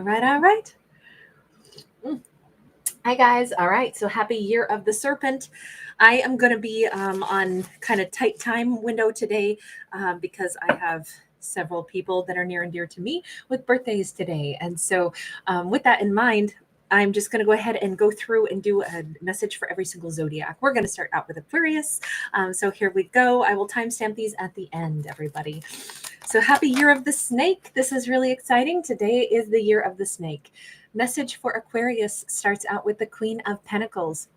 right. Hi guys. All right. So happy year of the serpent. I am going to be on kind of tight time window today because I have several people that are near and dear to me with birthdays today. And so with that in mind, I'm just going to go ahead and go through and do a message for every single zodiac. We're going to start out with Aquarius. So here we go. I will timestamp these at the end, everybody. So happy year of the snake. This is really exciting. Today is the year of the snake. Message for Aquarius starts out with the Queen of Pentacles.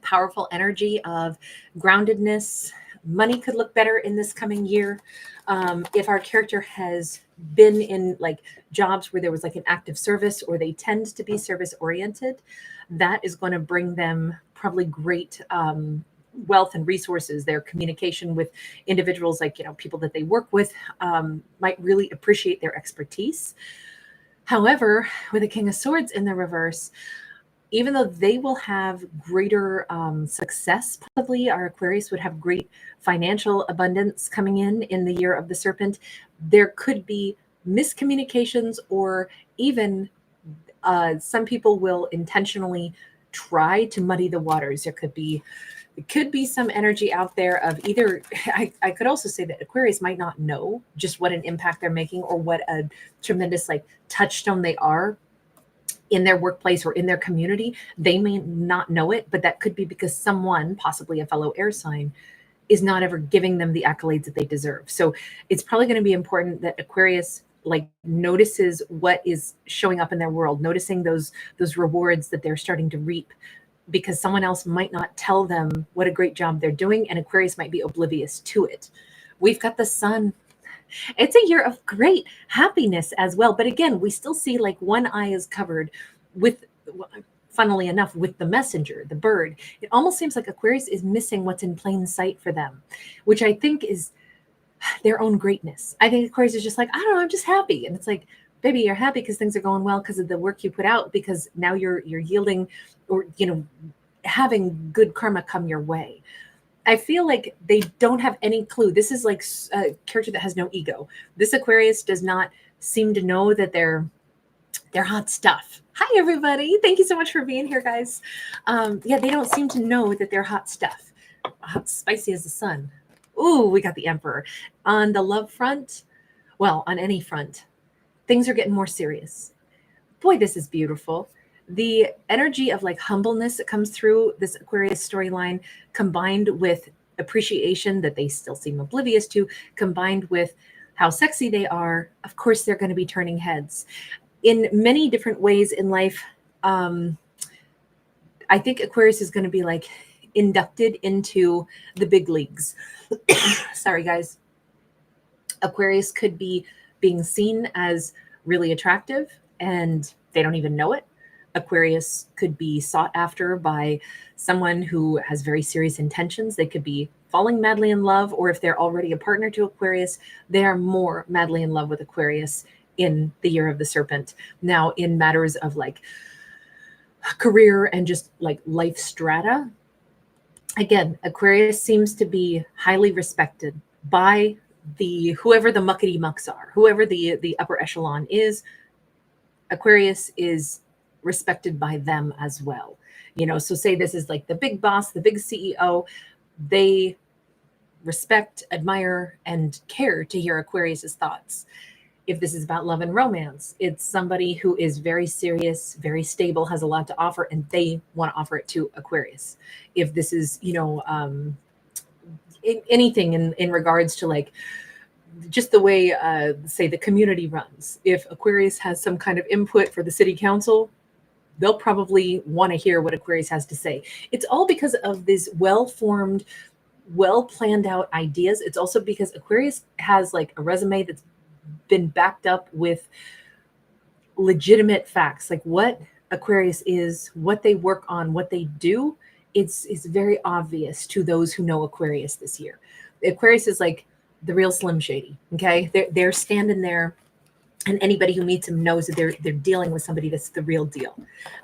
Powerful energy of groundedness. Money could look better in this coming year. If our character has been in like jobs where there was like an active service or they tend to be service oriented, that is going to bring them probably great wealth and resources. Their communication with individuals, like, people that they work with, might really appreciate their expertise. However, with the King of Swords in the reverse, even though they will have greater success, probably our Aquarius would have great financial abundance coming in the year of the serpent, there could be miscommunications, or even some people will intentionally try to muddy the waters. It could be some energy out there of either, I could also say that Aquarius might not know just what an impact they're making or what a tremendous like touchstone they are in their workplace or in their community. They may not know it, but that could be because someone, possibly a fellow air sign, is not ever giving them the accolades that they deserve. So it's probably going to be important that Aquarius like notices what is showing up in their world, noticing those rewards that they're starting to reap, because someone else might not tell them what a great job they're doing, and Aquarius might be oblivious to it. We've got the sun. It's a year of great happiness as well. But again, we still see like one eye is covered with, funnily enough, with the messenger, the bird. It almost seems like Aquarius is missing what's in plain sight for them, which I think is their own greatness. I think Aquarius is just like, I don't know, I'm just happy. And it's like, baby, you're happy because things are going well because of the work you put out, because now you're yielding or, having good karma come your way. I feel like they don't have any clue. This is like a character that has no ego. This Aquarius does not seem to know that they're hot stuff. Hi, everybody. Thank you so much for being here, guys. They don't seem to know that they're hot stuff. Hot, spicy as the sun. Ooh, we got the Emperor. On the love front, well, on any front, things are getting more serious. Boy, this is beautiful. The energy of like humbleness that comes through this Aquarius storyline, combined with appreciation that they still seem oblivious to, combined with how sexy they are, of course, they're going to be turning heads in many different ways in life. I think Aquarius is going to be like inducted into the big leagues. Sorry, guys. Aquarius could be being seen as really attractive and they don't even know it. Aquarius could be sought after by someone who has very serious intentions. They could be falling madly in love, or if they're already a partner to Aquarius, they are more madly in love with Aquarius in the year of the serpent. Now, in matters of like career and just like life strata, again, Aquarius seems to be highly respected by whoever the muckety mucks are, whoever the upper echelon is. Aquarius is respected by them as well. So say this is like the big boss, the big CEO, they respect, admire, and care to hear Aquarius's thoughts. If this is about love and romance, it's somebody who is very serious, very stable, has a lot to offer, and they want to offer it to Aquarius. If this is, anything in regards to like just the way, say, the community runs. If Aquarius has some kind of input for the city council, they'll probably want to hear what Aquarius has to say. It's all because of these well-formed, well-planned out ideas. It's also because Aquarius has like a resume that's been backed up with legitimate facts, like what Aquarius is, what they work on, what they do. It's very obvious to those who know Aquarius this year. Aquarius is like the real Slim Shady. Okay, they're standing there, and anybody who meets him knows that they're dealing with somebody that's the real deal.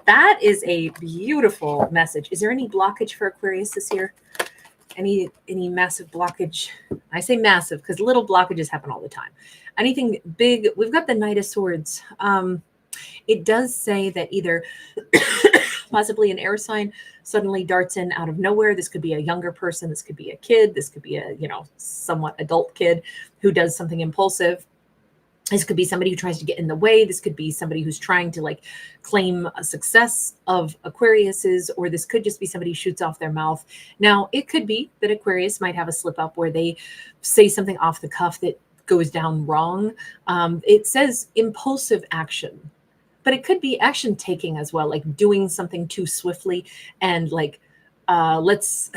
That is a beautiful message. Is there any blockage for Aquarius this year? Any massive blockage? I say massive because little blockages happen all the time. Anything big? We've got the Knight of Swords. It does say that either possibly an air sign suddenly darts in out of nowhere. This could be a younger person. This could be a kid. This could be a, somewhat adult kid who does something impulsive. This could be somebody who tries to get in the way. This could be somebody who's trying to like claim a success of Aquarius's, or this could just be somebody who shoots off their mouth. Now, it could be that Aquarius might have a slip up where they say something off the cuff that goes down wrong. It says impulsive action, but it could be action taking as well, like doing something too swiftly and like, let's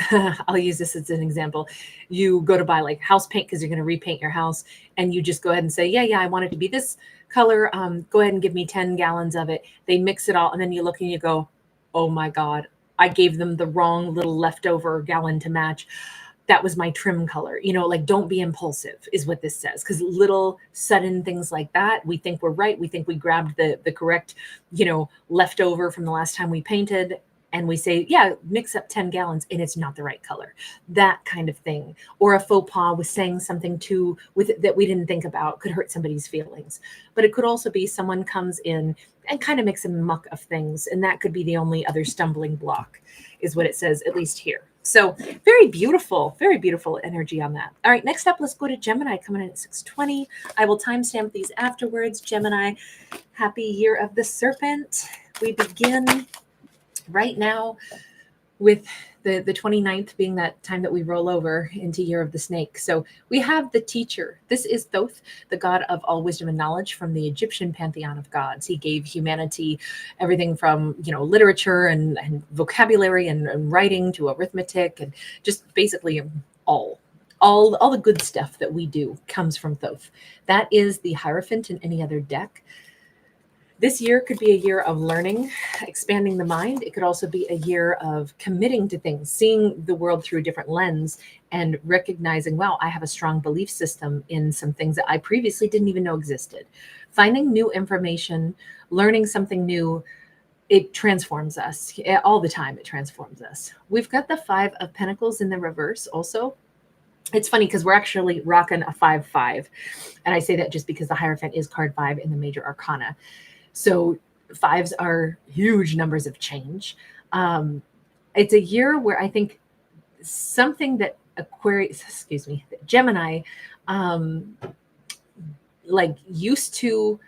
I'll use this as an example. You go to buy like house paint because you're going to repaint your house, and you just go ahead and say, yeah, I want it to be this color. Go ahead and give me 10 gallons of it. They mix it all, and then you look and you go, oh my God, I gave them the wrong little leftover gallon to match. That was my trim color. Like, don't be impulsive is what this says, because little sudden things like that, we think we're right. We think we grabbed the correct, leftover from the last time we painted, and we say, yeah, mix up 10 gallons, and it's not the right color. That kind of thing. Or a faux pas with saying something that we didn't think about could hurt somebody's feelings. But it could also be someone comes in and kind of makes a muck of things, and that could be the only other stumbling block, is what it says, at least here. So very beautiful energy on that. All right, next up, let's go to Gemini, coming in at 6:20. I will timestamp these afterwards. Gemini, happy year of the serpent. We begin right now with the 29th being that time that we roll over into year of the snake. So we have the teacher. This is Thoth, the god of all wisdom and knowledge from the Egyptian pantheon of gods. He gave humanity everything from, literature and vocabulary and writing to arithmetic, and just basically all the good stuff that we do comes from Thoth. That is the Hierophant in any other deck. This year could be a year of learning, expanding the mind. It could also be a year of committing to things, seeing the world through a different lens, and recognizing, wow, I have a strong belief system in some things that I previously didn't even know existed. Finding new information, learning something new, it transforms us. All the time, it transforms us. We've got the 5 of Pentacles in the reverse also. It's funny because we're actually rocking a 5-5. And I say that just because the Hierophant is card 5 in the major arcana. So 5s are huge numbers of change. It's a year where I think something that Gemini, used to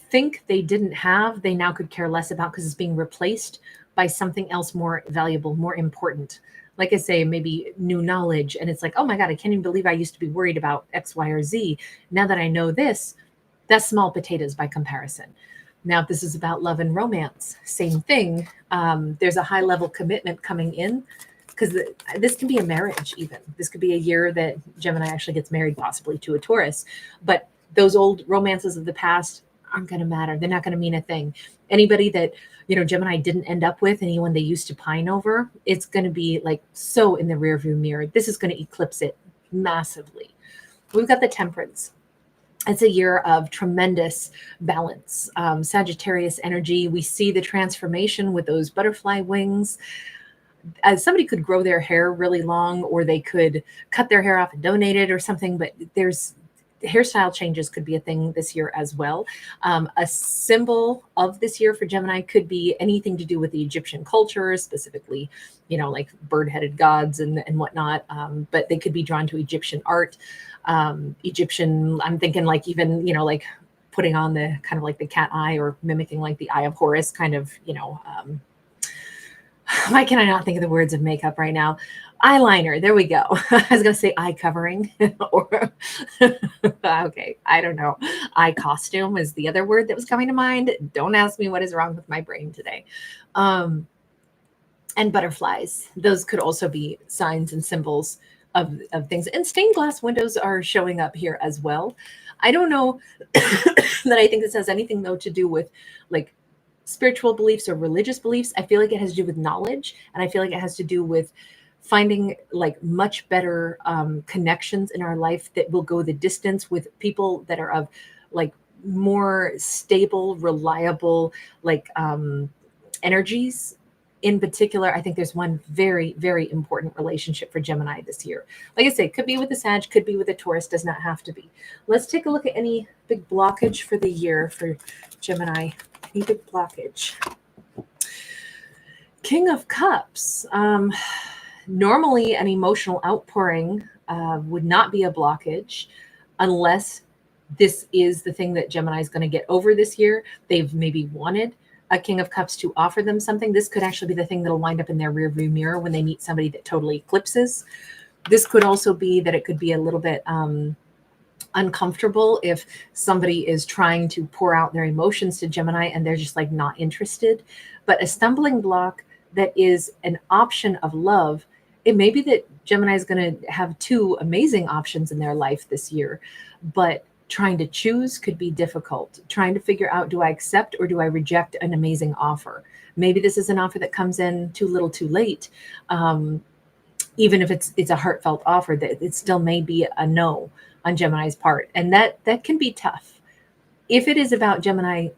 think they didn't have, they now could care less about because it's being replaced by something else more valuable, more important. Like I say, maybe new knowledge. And it's like, oh my God, I can't even believe I used to be worried about X, Y, or Z. Now that I know this, that's small potatoes by comparison. Now, if this is about love and romance, same thing. There's a high level commitment coming in, because this can be a marriage even. This could be a year that Gemini actually gets married, possibly to a Taurus. But those old romances of the past aren't going to matter. They're not going to mean a thing. Anybody that, Gemini didn't end up with, anyone they used to pine over, it's going to be like so in the rearview mirror. This is going to eclipse it massively. We've got the Temperance. It's a year of tremendous balance. Sagittarius energy. We see the transformation with those butterfly wings. Somebody could grow their hair really long, or they could cut their hair off and donate it or something, but there's hairstyle changes could be a thing this year as well. A symbol of this year for Gemini could be anything to do with the Egyptian culture, specifically, like bird-headed gods and whatnot. But they could be drawn to Egyptian art. Egyptian, I'm thinking like even, like putting on the kind of like the cat eye, or mimicking like the Eye of Horus kind of, why can I not think of the words of makeup right now? Eyeliner. There we go. I was going to say eye covering or okay. I don't know. Eye costume is the other word that was coming to mind. Don't ask me what is wrong with my brain today. And butterflies. Those could also be signs and symbols of things. And stained glass windows are showing up here as well. I don't know that I think this has anything though to do with like spiritual beliefs or religious beliefs. I feel like it has to do with knowledge, and I feel like it has to do with finding like much better connections in our life that will go the distance with people that are of like more stable, reliable, like energies. In particular, I think there's one very, very important relationship for Gemini this year. Like I say, could be with a Sag, could be with a Taurus, does not have to be. Let's take a look at any big blockage for the year for Gemini A big blockage. King of Cups. Normally, an emotional outpouring would not be a blockage unless this is the thing that Gemini is going to get over this year. They've maybe wanted a King of Cups to offer them something. This could actually be the thing that'll wind up in their rearview mirror when they meet somebody that totally eclipses. This could also be that it could be a little bit uncomfortable if somebody is trying to pour out their emotions to Gemini and they're just like not interested. But a stumbling block that is an option of love, it may be that Gemini is going to have two amazing options in their life this year, but trying to choose could be difficult. Trying to figure out, do I accept or do I reject an amazing offer? Maybe this is an offer that comes in too little too late. Even if it's a heartfelt offer, that it still may be a no on Gemini's part. And that can be tough. If it is about Gemini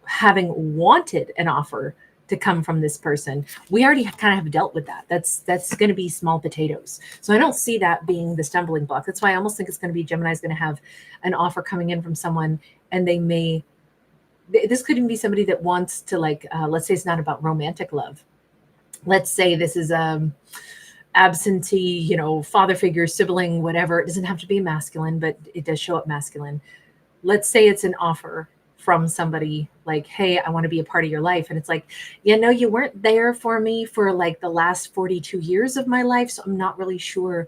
having wanted an offer to come from this person, we already kind of have dealt with that. That's going to be small potatoes. So I don't see that being the stumbling block. That's why I almost think it's going to be Gemini's going to have an offer coming in from someone, and this could even be somebody that wants to let's say it's not about romantic love. Let's say this is absentee, father figure, sibling, whatever. It doesn't have to be masculine, but it does show up masculine. Let's say it's an offer from somebody like, hey, I want to be a part of your life. And it's like, you weren't there for me for like the last 42 years of my life. So I'm not really sure,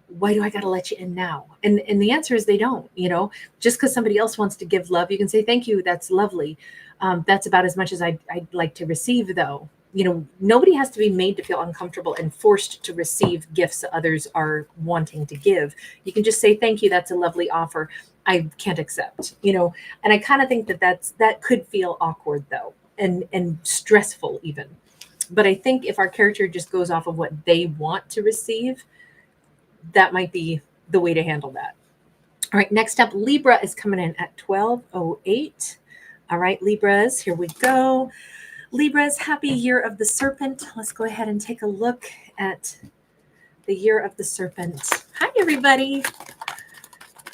why do I got to let you in now? And the answer is they don't, just because somebody else wants to give love, you can say, thank you. That's lovely. That's about as much as I'd like to receive though. Nobody has to be made to feel uncomfortable and forced to receive gifts that others are wanting to give. You can just say, thank you. That's a lovely offer. I can't accept, and I kind of think that could feel awkward though, and stressful even. But I think if our character just goes off of what they want to receive, that might be the way to handle that. All right. Next up, Libra is coming in at 12:08. All right, Libras, here we go. Libras, happy year of the serpent. Let's go ahead and take a look at the year of the serpent. Hi, everybody.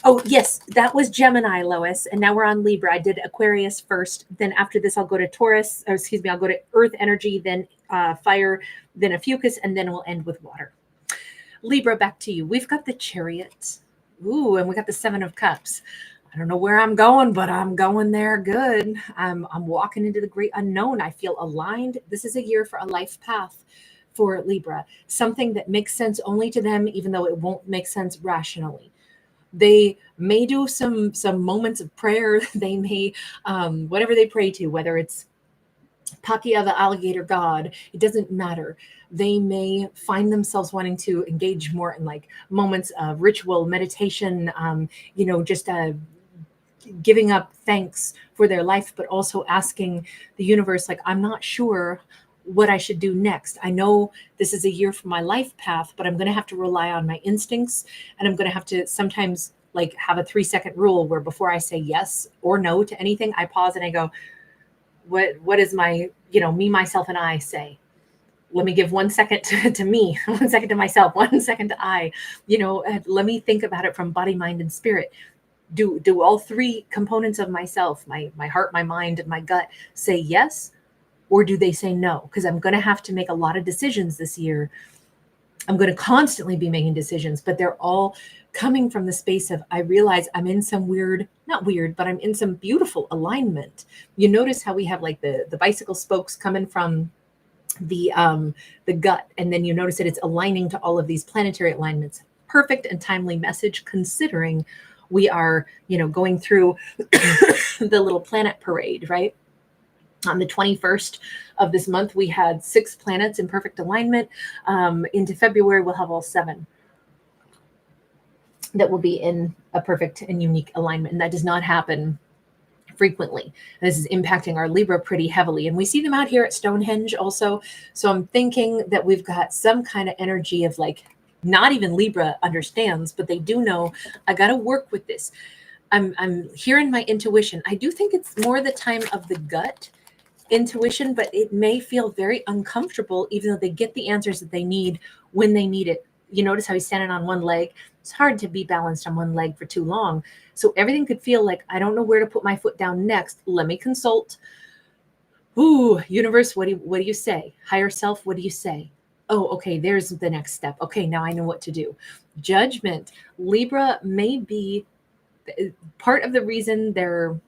Oh, yes, that was Gemini, Lois. And now we're on Libra. I did Aquarius first. Then after this, I'll go to Taurus. I'll go to Earth energy, then fire, then Ophiuchus, and then we'll end with water. Libra, back to you. We've got the Chariot. Ooh, and we got the Seven of Cups. I don't know where I'm going, but I'm going there good. I'm walking into the great unknown. I feel aligned. This is a year for a life path for Libra. Something that makes sense only to them, even though it won't make sense rationally. They may do some moments of prayer. They may, whatever they pray to, whether it's Pakia, the alligator god, it doesn't matter. They may find themselves wanting to engage more in like moments of ritual meditation, just giving up thanks for their life, but also asking the universe, like, I'm not sure what I should do next. I know this is a year for my life path, but I'm going to have to rely on my instincts. And I'm going to have to sometimes like have a 3-second rule where before I say yes or no to anything, I pause and I go, what is my, me, myself, and I say? Let me give 1 second to me, 1 second to myself, 1 second to I, let me think about it from body, mind, and spirit. Do all three components of myself, my heart, my mind, and my gut say yes? Or do they say no? Because I'm going to have to make a lot of decisions this year. I'm going to constantly be making decisions, but they're all coming from the space of, I realize I'm in some not weird, but I'm in some beautiful alignment. You notice how we have like the bicycle spokes coming from the gut. And then you notice that it's aligning to all of these planetary alignments. Perfect and timely message considering we are, going through the little planet parade, right? On the 21st of this month, we had 6 planets in perfect alignment. Into February, we'll have all 7 that will be in a perfect and unique alignment. And that does not happen frequently. And this is impacting our Libra pretty heavily. And we see them out here at Stonehenge also. So I'm thinking that we've got some kind of energy of like, not even Libra understands, but they do know I got to work with this. I'm hearing my intuition. I do think it's more the time of the gut intuition, but it may feel very uncomfortable, even though they get the answers that they need when they need it. You notice how he's standing on one leg. It's hard to be balanced on one leg for too long. So everything could feel like, I don't know where to put my foot down next. Let me consult. Ooh, universe, what do you say? Higher self, what do you say? Oh, okay, there's the next step. Okay, now I know what to do. Judgment. Libra may be part of the reason they're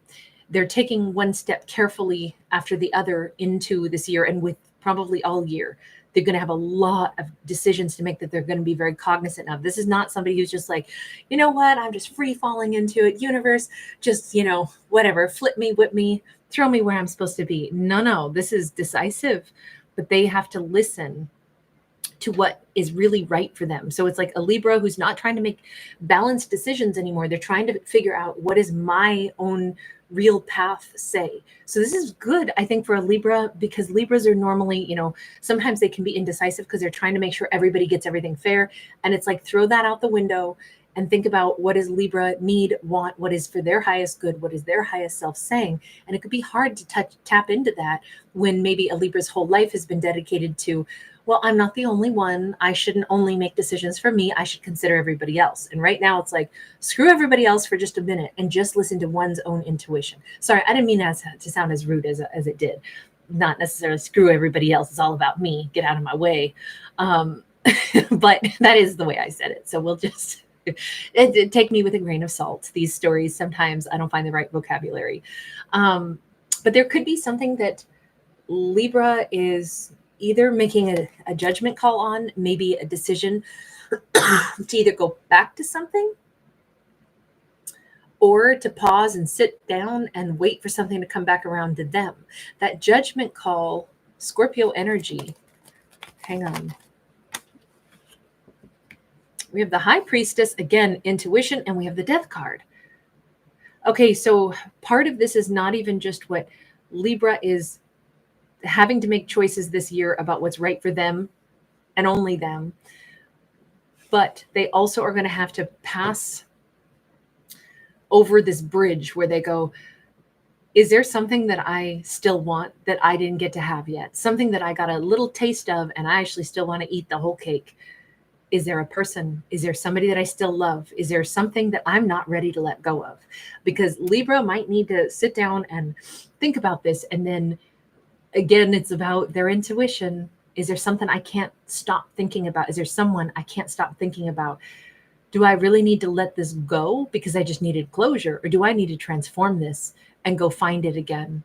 taking one step carefully after the other into this year, and with probably all year. They're going to have a lot of decisions to make that they're going to be very cognizant of. This is not somebody who's just like, you know what, I'm just free falling into it. Universe, just, whatever, flip me, whip me, throw me where I'm supposed to be. No, this is decisive, but they have to listen to what is really right for them. So it's like a Libra who's not trying to make balanced decisions anymore. They're trying to figure out, what is my own real path say? So this is good, I think, for a Libra, because Libras are normally, sometimes they can be indecisive because they're trying to make sure everybody gets everything fair. And it's like, throw that out the window and think about, what does Libra need, want, what is for their highest good, what is their highest self saying. And it could be hard to tap into that when maybe a Libra's whole life has been dedicated to, well, I'm not the only one. I shouldn't only make decisions for me. I should consider everybody else. And right now it's like, screw everybody else for just a minute and just listen to one's own intuition. Sorry, I didn't mean that to sound as rude as it did. Not necessarily screw everybody else. It's all about me. Get out of my way. But that is the way I said it. So we'll just take me with a grain of salt. These stories, sometimes I don't find the right vocabulary. But there could be something that Libra is either making a judgment call on, maybe a decision to either go back to something or to pause and sit down and wait for something to come back around to them. That judgment call, Scorpio energy. Hang on. We have the High Priestess, again, intuition, and we have the Death card. Okay, so part of this is not even just what Libra is having to make choices this year about what's right for them and only them, but they also are going to have to pass over this bridge where they go, is there something that I still want that I didn't get to have yet? Something that I got a little taste of and I actually still want to eat the whole cake. Is there a person? Is there somebody that I still love? Is there something that I'm not ready to let go of? Because Libra might need to sit down and think about this. And then again, it's about their intuition. Is there something I can't stop thinking about? Is there someone I can't stop thinking about? Do I really need to let this go because I just needed closure? Or do I need to transform this and go find it again?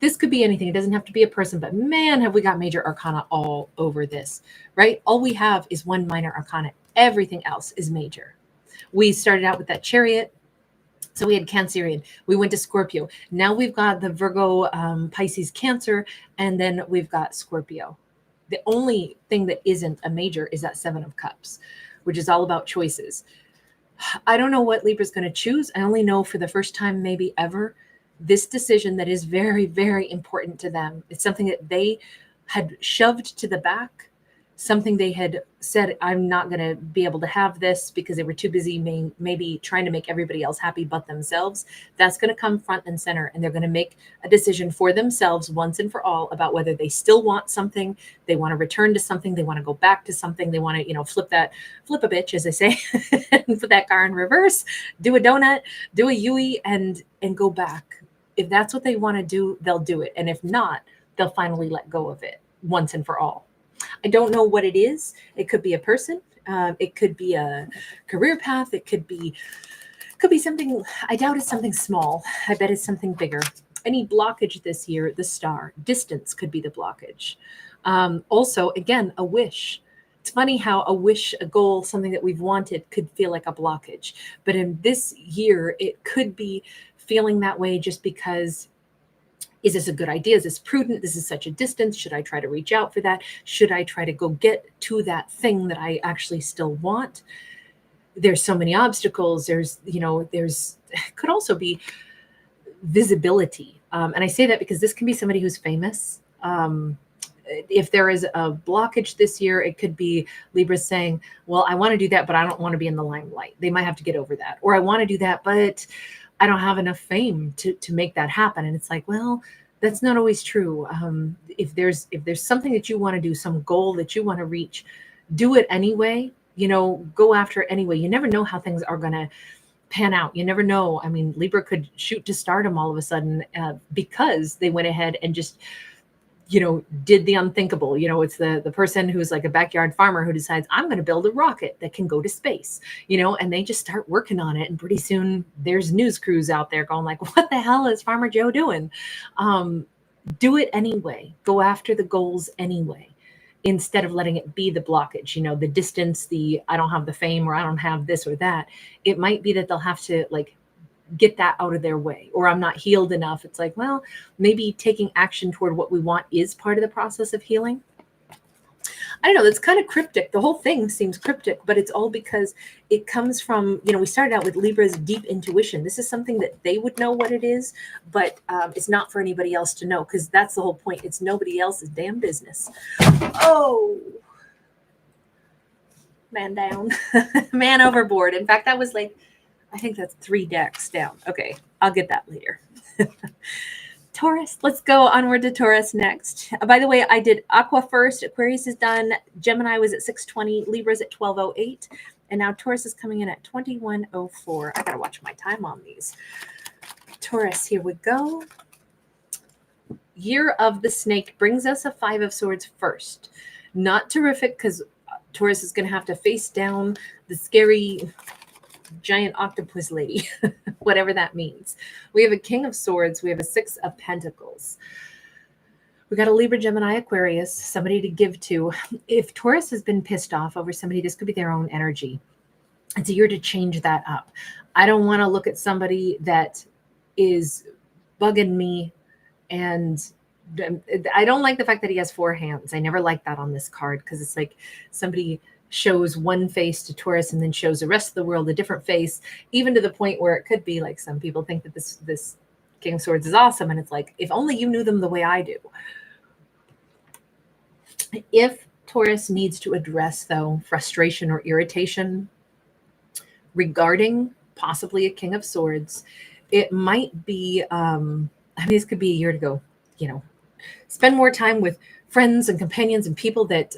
This could be anything. It doesn't have to be a person, but man, have we got major arcana all over this, right? All we have is one minor arcana. Everything else is major. We started out with that Chariot. So we had Cancerian, we went to Scorpio. Now we've got the Virgo, Pisces, Cancer, and then we've got Scorpio. The only thing that isn't a major is that 7 of Cups, which is all about choices. I don't know what Libra's going to choose. I only know for the first time, maybe ever, this decision that is very, very important to them. It's something that they had shoved to the back, something they had said, I'm not going to be able to have this because they were too busy maybe trying to make everybody else happy but themselves. That's going to come front and center, and they're going to make a decision for themselves once and for all about whether they still want something, they want to return to something, they want to go back to something, they want to, flip a bitch, as I say, and put that car in reverse, do a donut, do a Yui, and go back. If that's what they want to do, they'll do it. And if not, they'll finally let go of it once and for all. I don't know what it is. It could be a person. It could be a career path. It could be something. I doubt it's something small. I bet it's something bigger. Any blockage this year, the star, distance could be the blockage. Also, again, a wish. It's funny how a wish, a goal, something that we've wanted could feel like a blockage. But in this year, it could be feeling that way just because, is this a good idea? Is this prudent? This is such a distance. Should I try to reach out for that? Should I try to go get to that thing that I actually still want? There's so many obstacles. There's could also be visibility. And I say that because this can be somebody who's famous. If there is a blockage this year, it could be Libra saying, well, I want to do that, but I don't want to be in the limelight. They might have to get over that. Or I want to do that, but I don't have enough fame to make that happen. And it's like, well, that's not always true. If there's something that you want to do, some goal that you want to reach, do it anyway, go after it anyway. You never know how things are going to pan out. You never know. I mean, Libra could shoot to stardom all of a sudden because they went ahead and just, did the unthinkable. It's the person who's like a backyard farmer who decides, I'm going to build a rocket that can go to space, and they just start working on it. And pretty soon there's news crews out there going like, what the hell is Farmer Joe doing? Do it anyway. Go after the goals anyway, instead of letting it be the blockage, the distance, I don't have the fame, or I don't have this or that. It might be that they'll have to like get that out of their way, or I'm not healed enough. It's like, well, maybe taking action toward what we want is part of the process of healing. I don't know. That's kind of cryptic. The whole thing seems cryptic, but it's all because it comes from, we started out with Libra's deep intuition. This is something that they would know what it is, but it's not for anybody else to know, because that's the whole point. It's nobody else's damn business. Oh, man down, man overboard. In fact, that was like, I think that's 3 decks down. Okay, I'll get that later. Taurus, let's go onward to Taurus next. By the way, I did Aqua first. Aquarius is done. Gemini was at 6:20. Libra's at 12:08. And now Taurus is coming in at 21:04. I got to watch my time on these. Taurus, here we go. Year of the Snake brings us a 5 of Swords first. Not terrific, because Taurus is going to have to face down the scary giant octopus lady, whatever that means. We have a King of Swords. We have a 6 of Pentacles. We got a Libra, Gemini, Aquarius, somebody to give to. If Taurus has been pissed off over somebody, this could be their own energy. It's a year to change that up. I don't want to look at somebody that is bugging me, and I don't like the fact that he has 4 hands. I never like that on this card, because it's like somebody shows one face to Taurus and then shows the rest of the world a different face, even to the point where it could be like some people think that this King of Swords is awesome, and it's like, if only you knew them the way I do. If Taurus needs to address, though, frustration or irritation regarding possibly a King of Swords, it might be, this could be a year to go, spend more time with friends and companions and people that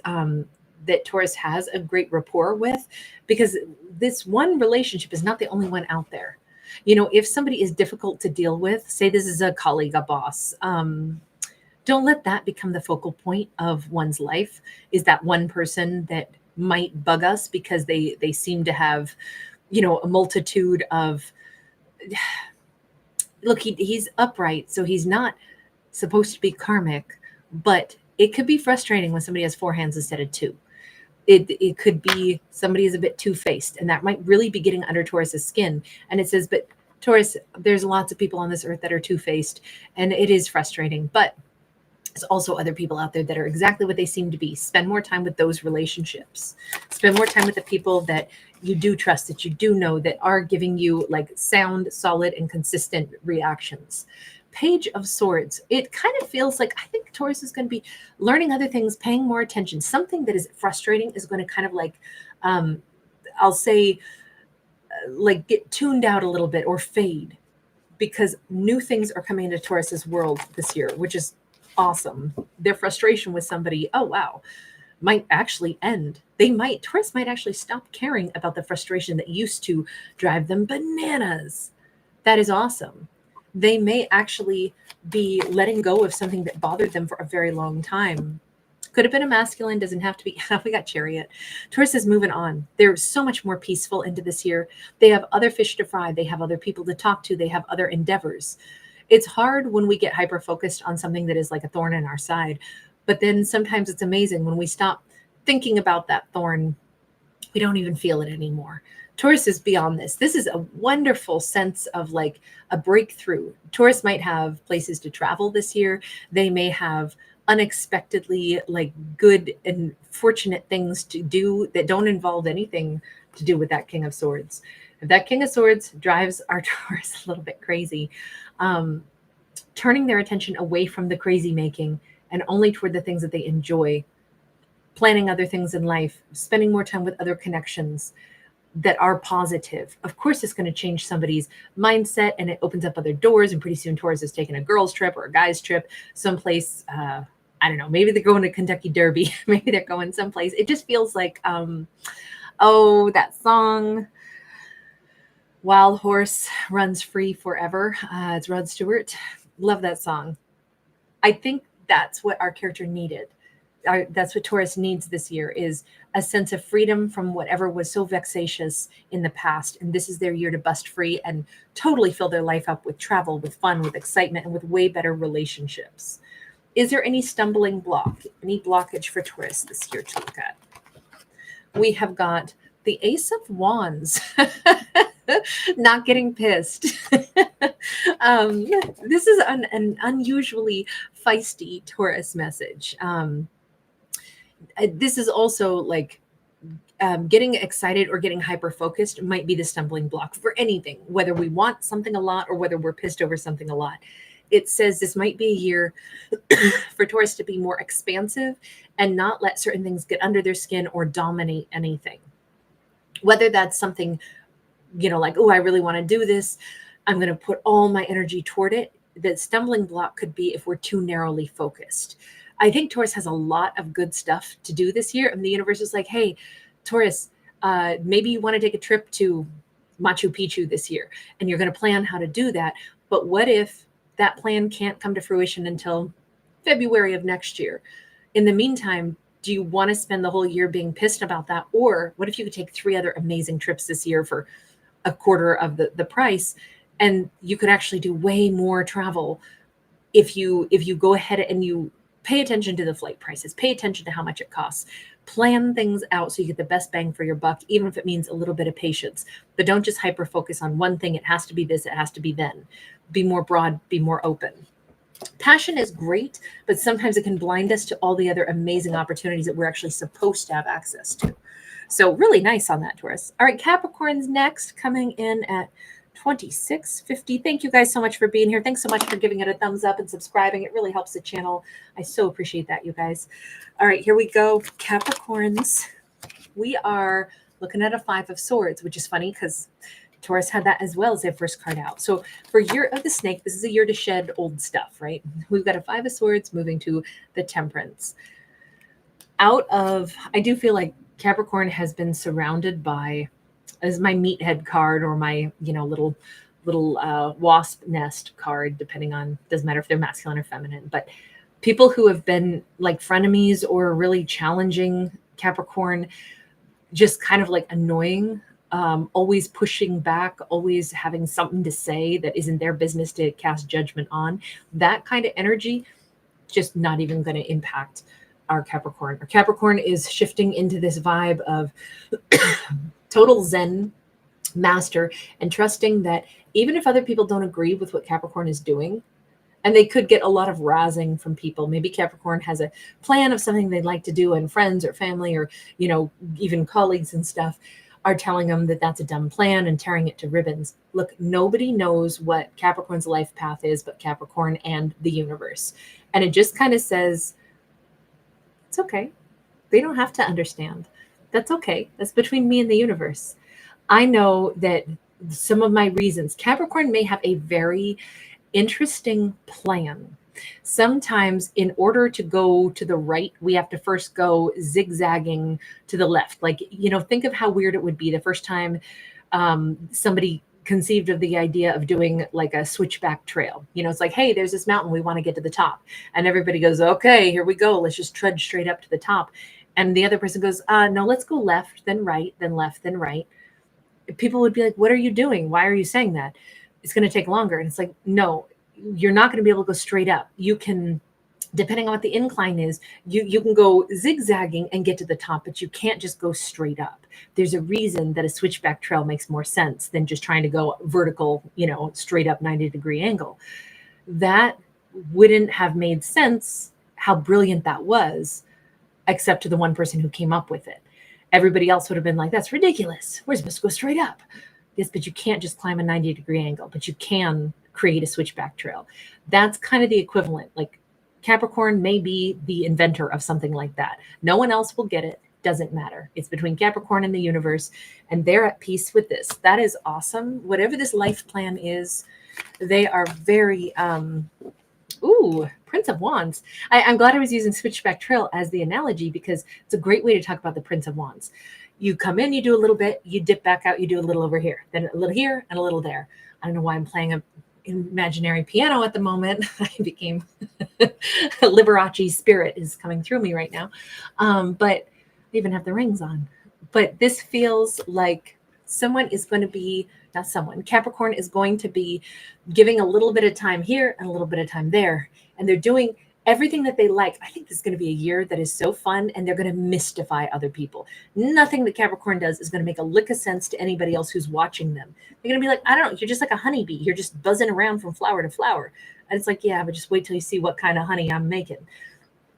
Taurus has a great rapport with, because this one relationship is not the only one out there. If somebody is difficult to deal with, say this is a colleague, a boss, don't let that become the focal point of one's life. Is that one person that might bug us because they seem to have, a multitude of, look, he's upright, so he's not supposed to be karmic, but it could be frustrating when somebody has 4 hands instead of 2. It could be somebody is a bit two-faced, and that might really be getting under Taurus's skin. And it says, but Taurus, there's lots of people on this earth that are two-faced, and it is frustrating, but there's also other people out there that are exactly what they seem to be. Spend more time with those relationships. Spend more time with the people that you do trust, that you do know, that are giving you like sound, solid, and consistent reactions. Page of Swords. It kind of feels like, I think Taurus is going to be learning other things, paying more attention. Something that is frustrating is going to kind of like, I'll say, like get tuned out a little bit or fade, because new things are coming into Taurus's world this year, which is awesome. Their frustration with somebody, oh wow, might actually end. Taurus might actually stop caring about the frustration that used to drive them bananas. That is awesome. They may actually be letting go of something that bothered them for a very long time. Could have been a masculine, doesn't have to be. We got Chariot. Taurus is moving on. They're so much more peaceful into this year. They have other fish to fry. They have other people to talk to. They have other endeavors. It's hard when we get hyper-focused on something that is like a thorn in our side. But then sometimes it's amazing when we stop thinking about that thorn, we don't even feel it anymore. Taurus is beyond this. This is a wonderful sense of like a breakthrough. Taurus might have places to travel this year. They may have unexpectedly like good and fortunate things to do that don't involve anything to do with that King of Swords. If that King of Swords drives our Taurus a little bit crazy, turning their attention away from the crazy making and only toward the things that they enjoy, planning other things in life, spending more time with other connections that are positive. Of course, it's going to change somebody's mindset, and it opens up other doors. And pretty soon Taurus is taking a girl's trip or a guy's trip someplace. I don't know, maybe they're going to Kentucky Derby. Maybe they're going someplace. It just feels like, that song. Wild Horse Runs Free Forever. It's Rod Stewart. Love that song. I think that's what our character needed. That's what Taurus needs this year is a sense of freedom from whatever was so vexatious in the past. And this is their year to bust free and totally fill their life up with travel, with fun, with excitement, and with way better relationships. Is there any stumbling block, any blockage for Taurus this year to look at? We have got the Ace of Wands. Not getting pissed. This is an unusually feisty Taurus message. This is also like getting excited or getting hyper focused might be the stumbling block for anything, whether we want something a lot or whether we're pissed over something a lot. It says this might be a year for Taurus to be more expansive and not let certain things get under their skin or dominate anything. Whether that's something, like, oh, I really want to do this, I'm going to put all my energy toward it. The stumbling block could be if we're too narrowly focused. I think Taurus has a lot of good stuff to do this year. And the universe is like, hey, Taurus, maybe you want to take a trip to Machu Picchu this year, and you're going to plan how to do that. But what if that plan can't come to fruition until February of next year? In the meantime, do you want to spend the whole year being pissed about that? Or what if you could take 3 other amazing trips this year for a quarter of the price, and you could actually do way more travel if you go ahead and you pay attention to the flight prices, pay attention to how much it costs, plan things out so you get the best bang for your buck, even if it means a little bit of patience. But don't just hyper focus on one thing. It has to be this, it has to be then. Be more broad, be more open. Passion is great, but sometimes it can blind us to all the other amazing opportunities that we're actually supposed to have access to. So really nice on that, Taurus. All right, Capricorn's next, coming in at 2650. Thank you guys so much for being here. Thanks so much for giving it a thumbs up and subscribing. It really helps the channel. I so appreciate that, you guys. All right, here we go. Capricorns. We are looking at a 5 of Swords, which is funny because Taurus had that as well as their first card out. So for Year of the Snake, this is a year to shed old stuff, right? We've got a 5 of Swords moving to the Temperance. I do feel like Capricorn has been surrounded by, as my meathead card or my, little wasp nest card, depending on, doesn't matter if they're masculine or feminine, but people who have been like frenemies or really challenging Capricorn, just kind of like annoying, always pushing back, always having something to say that isn't their business to cast judgment on. That kind of energy, just not even going to impact our Capricorn. Our Capricorn is shifting into this vibe of total Zen master and trusting that even if other people don't agree with what Capricorn is doing, and they could get a lot of razzing from people. Maybe Capricorn has a plan of something they'd like to do, and friends or family or, even colleagues and stuff are telling them that that's a dumb plan and tearing it to ribbons. Look, nobody knows what Capricorn's life path is but Capricorn and the universe. And it just kind of says, it's okay. They don't have to understand. That's okay. That's between me and the universe. I know that some of my reasons, Capricorn may have a very interesting plan. Sometimes in order to go to the right, we have to first go zigzagging to the left. Like, think of how weird it would be the first time somebody conceived of the idea of doing like a switchback trail. It's like, hey, there's this mountain, we want to get to the top. And everybody goes, okay, here we go. Let's just trudge straight up to the top. And the other person goes, no, let's go left, then right, then left, then right. People would be like, what are you doing? Why are you saying that? It's going to take longer. And it's like, no, you're not going to be able to go straight up. You can, depending on what the incline is, you can go zigzagging and get to the top, but you can't just go straight up. There's a reason that a switchback trail makes more sense than just trying to go vertical, straight up 90-degree angle. That wouldn't have made sense, how brilliant that was, except to the one person who came up with it. Everybody else would have been like, that's ridiculous. We're supposed to go straight up. Yes, but you can't just climb a 90-degree angle, but you can create a switchback trail. That's kind of the equivalent. Like Capricorn may be the inventor of something like that. No one else will get it. Doesn't matter. It's between Capricorn and the universe, and they're at peace with this. That is awesome. Whatever this life plan is, they are very, Prince of Wands. I'm glad I was using switchback trail as the analogy because it's a great way to talk about the Prince of Wands. You come in, you do a little bit, you dip back out, you do a little over here, then a little here and a little there. I don't know why I'm playing a imaginary piano at the moment. I became Liberace spirit is coming through me right now. But I even have the rings on. But this feels like someone is going to be, not someone, Capricorn is going to be giving a little bit of time here and a little bit of time there. And they're doing everything that they like. I think this is going to be a year that is so fun, and they're going to mystify other people. Nothing that Capricorn does is going to make a lick of sense to anybody else who's watching them. They're going to be like, I don't know, you're just like a honeybee. You're just buzzing around from flower to flower. And it's like, yeah, but just wait till you see what kind of honey I'm making.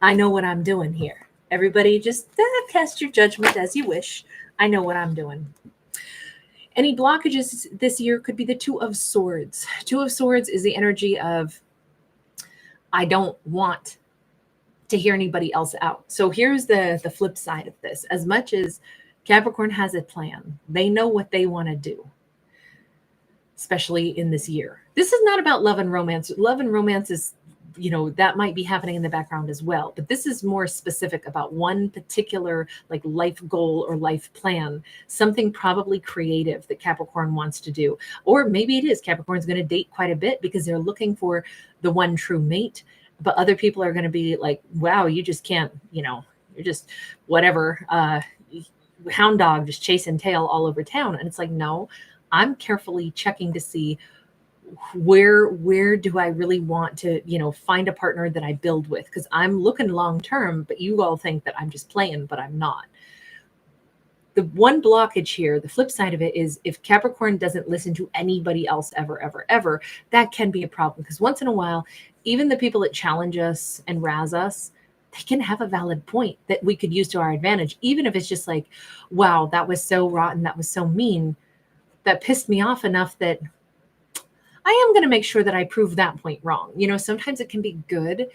I know what I'm doing here. Everybody just cast your judgment as you wish. I know what I'm doing. Any blockages this year could be the Two of Swords. Two of Swords is the energy of, I don't want to hear anybody else out. So here's the flip side of this. As much as Capricorn has a plan, they know what they want to do, especially in this year. This is not about love and romance. Love and romance is, that might be happening in the background as well. But this is more specific about one particular like life goal or life plan, something probably creative that Capricorn wants to do. Or maybe it is Capricorn's going to date quite a bit because they're looking for the one true mate. But other people are going to be like, wow, you just can't, you're just whatever, hound dog just chasing tail all over town. And it's like, no, I'm carefully checking to see where do I really want to, find a partner that I build with? Because I'm looking long term, but you all think that I'm just playing, but I'm not. The one blockage here, the flip side of it is if Capricorn doesn't listen to anybody else ever, ever, ever, that can be a problem. Because once in a while, even the people that challenge us and razz us, they can have a valid point that we could use to our advantage. Even if it's just like, wow, that was so rotten. That was so mean. That pissed me off enough that I am going to make sure that I prove that point wrong. Sometimes it can be good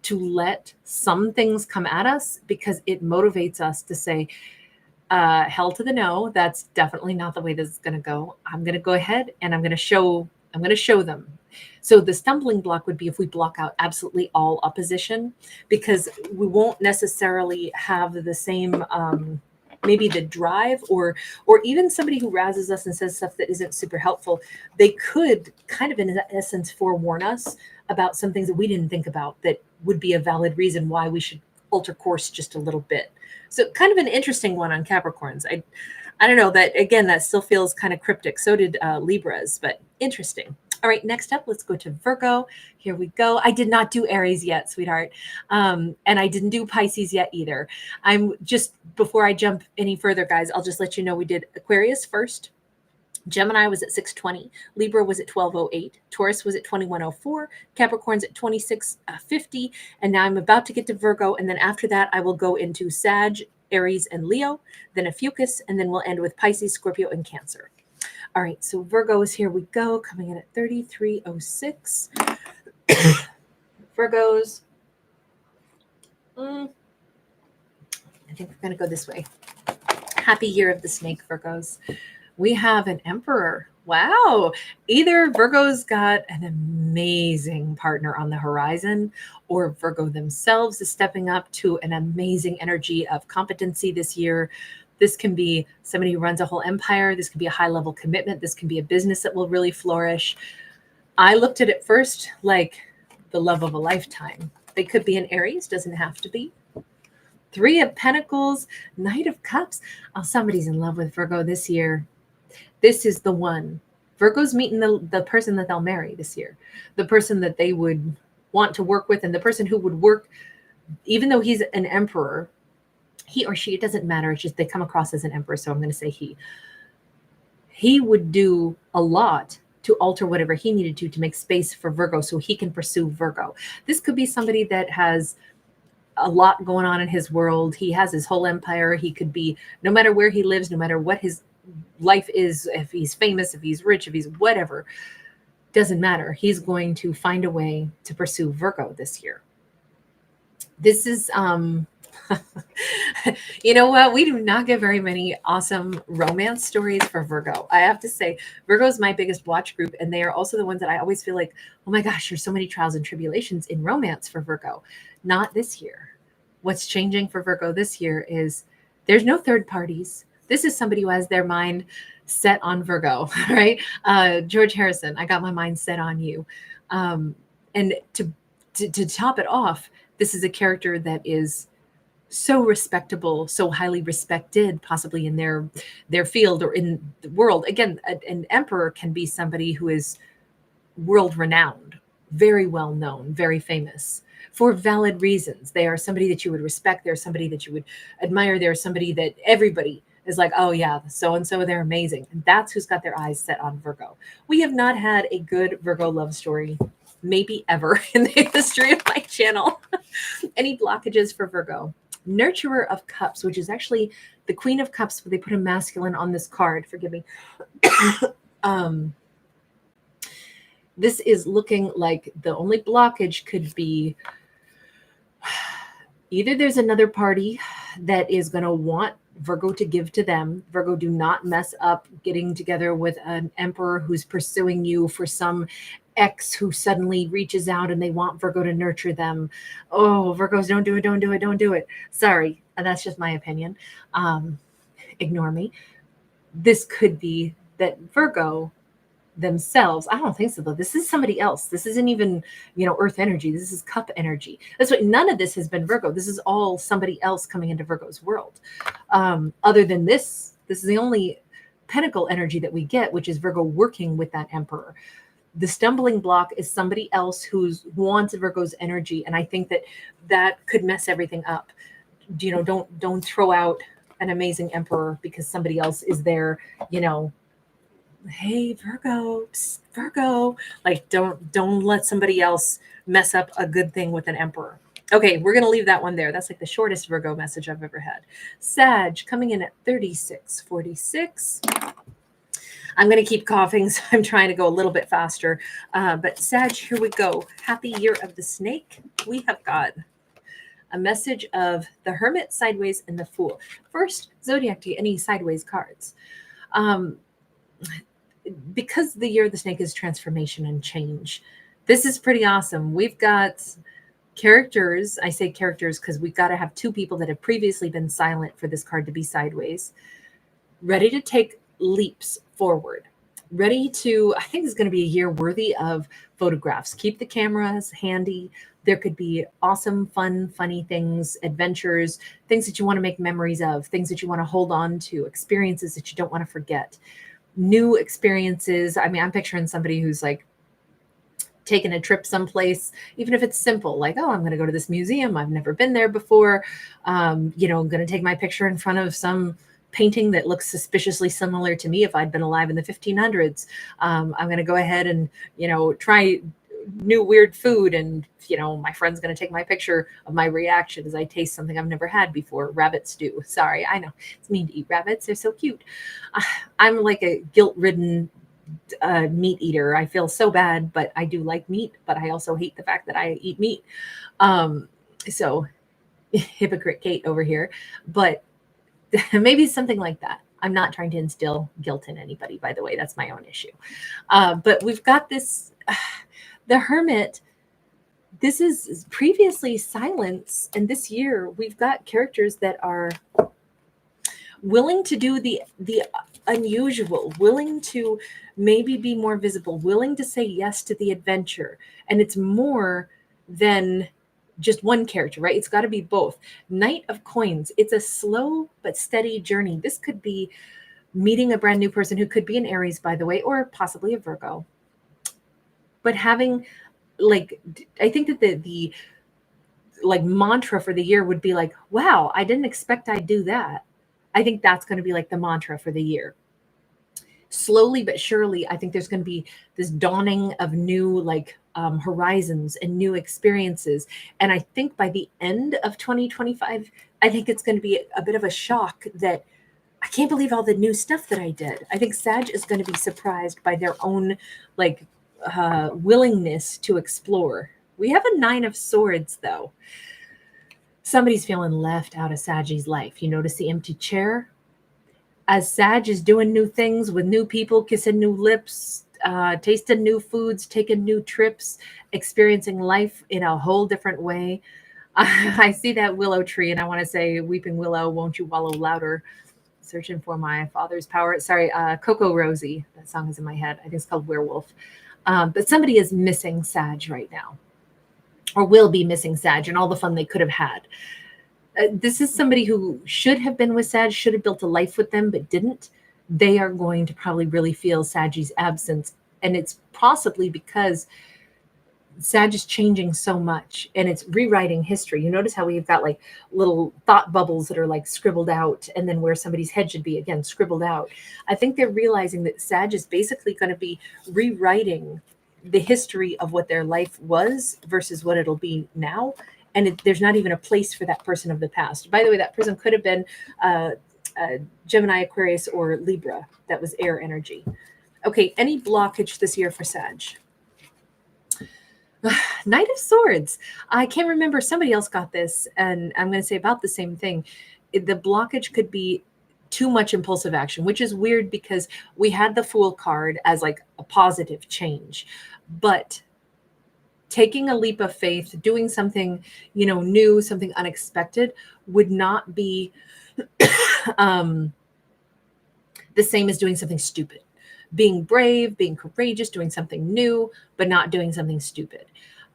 to let some things come at us because it motivates us to say, hell to the no, that's definitely not the way this is going to go. I'm going to go ahead and I'm going to show them. So the stumbling block would be if we block out absolutely all opposition, because we won't necessarily have the same, maybe the drive or even somebody who razzes us and says stuff that isn't super helpful. They could kind of in essence forewarn us about some things that we didn't think about that would be a valid reason why we should alter course just a little bit. So kind of an interesting one on Capricorns. I don't know, that again, that still feels kind of cryptic. So did Libras, but interesting. All right, next up, let's go to Virgo. Here we go. I did not do Aries yet, sweetheart. And I didn't do Pisces yet either. I'm just, before I jump any further, guys, I'll just let you know we did Aquarius first. Gemini was at 620. Libra was at 1208. Taurus was at 2104. Capricorn's at 2650. And now I'm about to get to Virgo. And then after that, I will go into Sag, Aries, and Leo, then Ophiuchus, and then we'll end with Pisces, Scorpio, and Cancer. All right, so Virgo is here we go, coming in at 3306. Virgos. I think we're going to go this way. Happy year of the snake, Virgos. We have an emperor. Wow. Either Virgo's got an amazing partner on the horizon, or Virgo themselves is stepping up to an amazing energy of competency this year. This can be somebody who runs a whole empire. This can be a high-level commitment. This can be a business that will really flourish. I looked at it first like the love of a lifetime. They could be an Aries, doesn't have to be. Three of Pentacles, Knight of Cups. Oh, somebody's in love with Virgo this year. This is the one. Virgo's meeting the person that they'll marry this year, the person that they would want to work with, and the person who would work, even though he's an emperor, he or she, it doesn't matter. It's just they come across as an emperor. So I'm going to say he. He would do a lot to alter whatever he needed to make space for Virgo so he can pursue Virgo. This could be somebody that has a lot going on in his world. He has his whole empire. He could be, no matter where he lives, no matter what his life is, if he's famous, if he's rich, if he's whatever, doesn't matter. He's going to find a way to pursue Virgo this year. This is, you know what? We do not get very many awesome romance stories for Virgo. I have to say, Virgo is my biggest watch group, and they are also the ones that I always feel like, oh my gosh, there's so many trials and tribulations in romance for Virgo. Not this year. What's changing for Virgo this year is there's no third parties. This is somebody who has their mind set on Virgo, right? George Harrison, I got my mind set on you. And to top it off, this is a character that is so respectable, so highly respected, possibly in their field or in the world. Again, an emperor can be somebody who is world renowned, very well known, very famous for valid reasons. They are somebody that you would respect. They're somebody that you would admire. They're somebody that everybody is like, oh yeah, so and so, they're amazing. And that's who's got their eyes set on Virgo. We have not had a good Virgo love story, maybe ever, in the history of my channel. Any blockages for Virgo? Nurturer of Cups, which is actually the Queen of Cups, but they put a masculine on this card. Forgive me. This is looking like the only blockage could be either there's another party that is going to want Virgo to give to them. Virgo, do not mess up getting together with an emperor who's pursuing you for some ex who suddenly reaches out and they want Virgo to nurture them. Oh, Virgos, don't do it, don't do it, don't do it. Sorry, that's just my opinion. Ignore me. This could be that Virgo themselves, I don't think so though. This is somebody else. This isn't even, earth energy. This is cup energy. That's what, none of this has been Virgo. This is all somebody else coming into Virgo's world. Other than this is the only pentacle energy that we get, which is Virgo working with that emperor. The stumbling block is somebody else who's wants Virgo's energy. And I think that could mess everything up. Don't throw out an amazing emperor because somebody else is there, hey, Virgo, psst, Virgo, like don't let somebody else mess up a good thing with an emperor. Okay, we're going to leave that one there. That's like the shortest Virgo message I've ever had. Sag coming in at 3646. I'm going to keep coughing, so I'm trying to go a little bit faster. But Sag, here we go. Happy Year of the Snake. We have got a message of the Hermit, Sideways, and the Fool. First, Zodiac Year, any sideways cards. Because the Year of the Snake is transformation and change, this is pretty awesome. We've got characters. I say characters because we've got to have two people that have previously been silent for this card to be sideways, ready to take leaps forward, ready to, I think it's going to be a year worthy of photographs. Keep the cameras handy. There could be awesome, fun, funny things, adventures, things that you want to make memories of, things that you want to hold on to, experiences that you don't want to forget. New experiences. I mean, I'm picturing somebody who's like taking a trip someplace, even if it's simple, like, oh, I'm going to go to this museum. I've never been there before. I'm going to take my picture in front of some painting that looks suspiciously similar to me if I'd been alive in the 1500s. I'm going to go ahead and, try new weird food, and my friend's going to take my picture of my reaction as I taste something I've never had before. Rabbit stew. Sorry, I know it's mean to eat rabbits, they're so cute. I'm like a guilt-ridden meat eater. I feel so bad, but I do like meat, but I also hate the fact that I eat meat. So hypocrite Kate over here, but maybe something like that. I'm not trying to instill guilt in anybody, by the way. That's my own issue. But we've got this the Hermit. This is previously silence, and this year we've got characters that are willing to do the unusual, willing to maybe be more visible, willing to say yes to the adventure. And it's more than just one character, right? It's got to be both. Knight of Coins. It's a slow but steady journey. This could be meeting a brand new person who could be an Aries, by the way, or possibly a Virgo. But having, like, I think that the like mantra for the year would be like, wow, I didn't expect I'd do that. I think that's going to be like the mantra for the year. Slowly but surely, I think there's going to be this dawning of new horizons and new experiences. And I think by the end of 2025, I think it's going to be a bit of a shock that I can't believe all the new stuff that I did. I think Sag is going to be surprised by their own willingness to explore. We have a 9 of Swords, though. Somebody's feeling left out of Sag's life. You notice the empty chair? As Sag is doing new things with new people, kissing new lips, tasting new foods, taking new trips, experiencing life in a whole different way. I see that willow tree and I want to say, weeping willow, won't you wallow louder? Searching for my father's power. Sorry, Coco Rosie. That song is in my head. I think it's called Werewolf. But somebody is missing Sag right now, or will be missing Sag and all the fun they could have had. This is somebody who should have been with Sag, should have built a life with them, but didn't. They are going to probably really feel Sag's absence. And it's possibly because Sag is changing so much and it's rewriting history. You notice how we've got like little thought bubbles that are like scribbled out, and then where somebody's head should be, again, scribbled out. I think they're realizing that Sag is basically going to be rewriting the history of what their life was versus what it'll be now. And there's not even a place for that person of the past. By the way, that person could have been Gemini, Aquarius, or Libra. That was air energy. Okay, any blockage this year for Sag? Knight of Swords. I can't remember. Somebody else got this, and I'm going to say about the same thing. The blockage could be too much impulsive action, which is weird because we had the Fool card as like a positive change. But taking a leap of faith, doing something, new, something unexpected would not be the same as doing something stupid. Being brave, being courageous, doing something new, but not doing something stupid.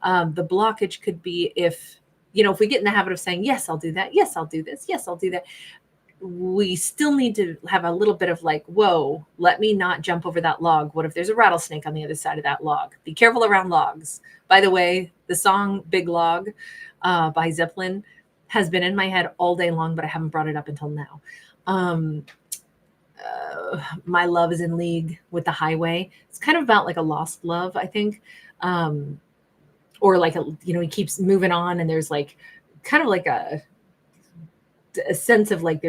The blockage could be if we get in the habit of saying, yes, I'll do that. Yes, I'll do this. Yes, I'll do that. We still need to have a little bit of like, whoa, let me not jump over that log. What if there's a rattlesnake on the other side of that log? Be careful around logs. By the way, the song Big Log by Zeppelin has been in my head all day long, but I haven't brought it up until now. My love is in league with the highway. It's kind of about like a lost love, I think. Or like, he keeps moving on and there's like kind of like a sense of like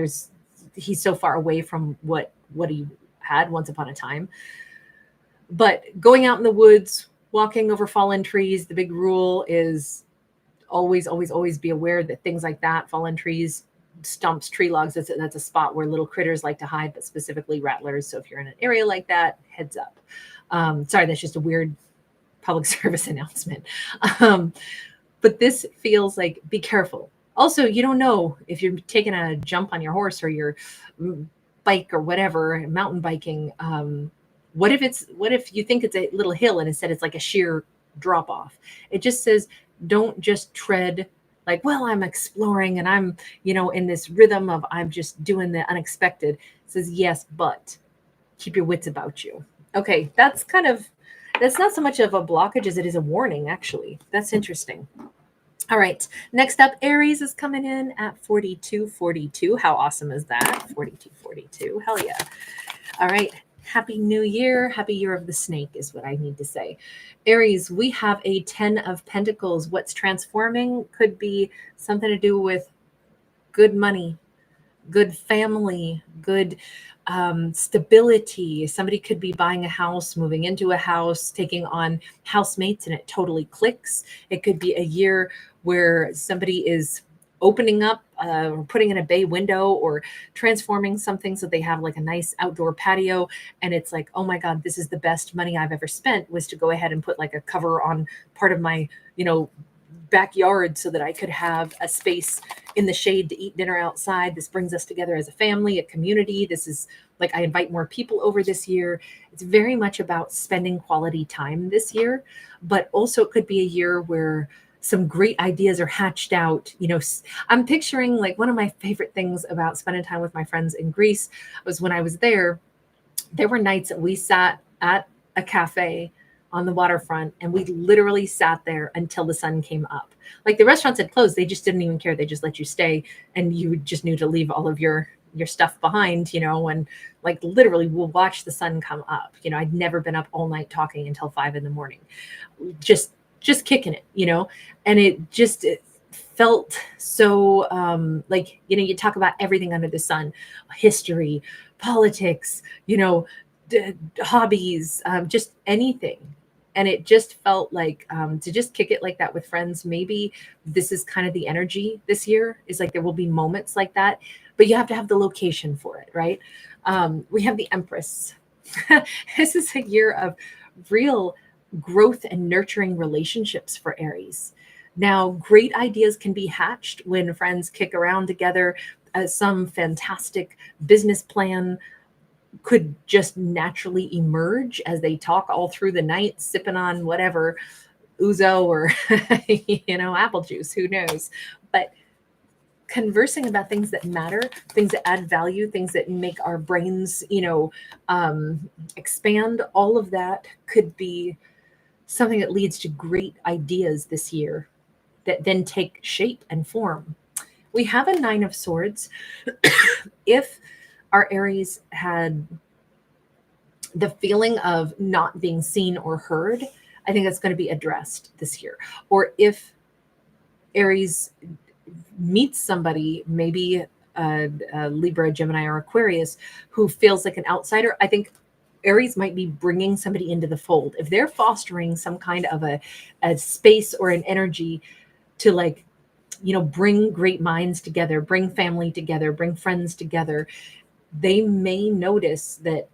he's so far away from what he had once upon a time. But going out in the woods, walking over fallen trees, the big rule is always, always, always be aware that things like that, fallen trees, stumps, tree logs, that's a spot where little critters like to hide, but specifically rattlers. So if you're in an area like that, heads up. Sorry, that's just a weird public service announcement. But this feels like, be careful. Also, you don't know if you're taking a jump on your horse or your bike or whatever, mountain biking. What if you think it's a little hill and instead it's like a sheer drop off? It just says, don't just tread like, well, I'm exploring and I'm, in this rhythm of I'm just doing the unexpected. It says, yes, but keep your wits about you. Okay, that's not so much of a blockage as it is a warning, actually. That's interesting. All right, next up, Aries is coming in at 4242. How awesome is that? 4242. Hell yeah. All right. Happy New Year. Happy Year of the Snake is what I need to say. Aries, we have a 10 of Pentacles. What's transforming could be something to do with good money, good family, good stability. Somebody could be buying a house, moving into a house, taking on housemates, and it totally clicks. It could be a year where somebody is opening up or putting in a bay window or transforming something so they have like a nice outdoor patio, and it's like, oh my God, this is the best money I've ever spent, was to go ahead and put like a cover on part of my backyard so that I could have a space in the shade to eat dinner outside. This brings us together as a family, a community. This is like, I invite more people over this year. It's very much about spending quality time this year, but also it could be a year where some great ideas are hatched out. I'm picturing like one of my favorite things about spending time with my friends in Greece was when I was there were nights that we sat at a cafe on the waterfront and we literally sat there until the sun came up. Like the restaurants had closed. They just didn't even care. They just let you stay and you just knew to leave all of your stuff behind, and like literally we'll watch the sun come up. I'd never been up all night talking until 5 a.m. Just kicking it, and it felt so like, you talk about everything under the sun, history, politics, hobbies, just anything. And it just felt like to just kick it like that with friends. Maybe this is kind of the energy this year, is like there will be moments like that, but you have to have the location for it, right? We have the Empress. This is a year of real growth and nurturing relationships for Aries. Now, great ideas can be hatched when friends kick around together. some fantastic business plan could just naturally emerge as they talk all through the night, sipping on whatever ouzo or apple juice, who knows. But conversing about things that matter, things that add value, things that make our brains expand, all of that could be something that leads to great ideas this year that then take shape and form. We have a 9 of swords. If our Aries had the feeling of not being seen or heard, I think that's going to be addressed this year. Or if Aries meets somebody, maybe a Libra, Gemini, or Aquarius, who feels like an outsider, I think Aries might be bringing somebody into the fold. If they're fostering some kind of a space or an energy to bring great minds together, bring family together, bring friends together, they may notice that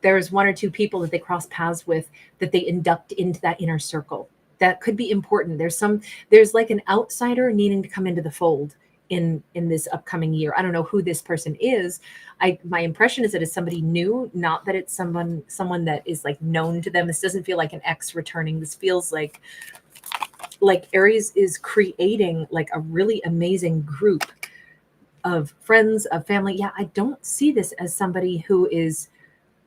there's 1 or 2 people that they cross paths with that they induct into that inner circle. That could be important. There's like an outsider needing to come into the fold in this upcoming year. I don't know who this person is. My impression is that it's somebody new, not that it's someone that is like known to them. This doesn't feel like an ex returning. This feels like Aries is creating like a really amazing group of friends, of family. Yeah, I don't see this as somebody who is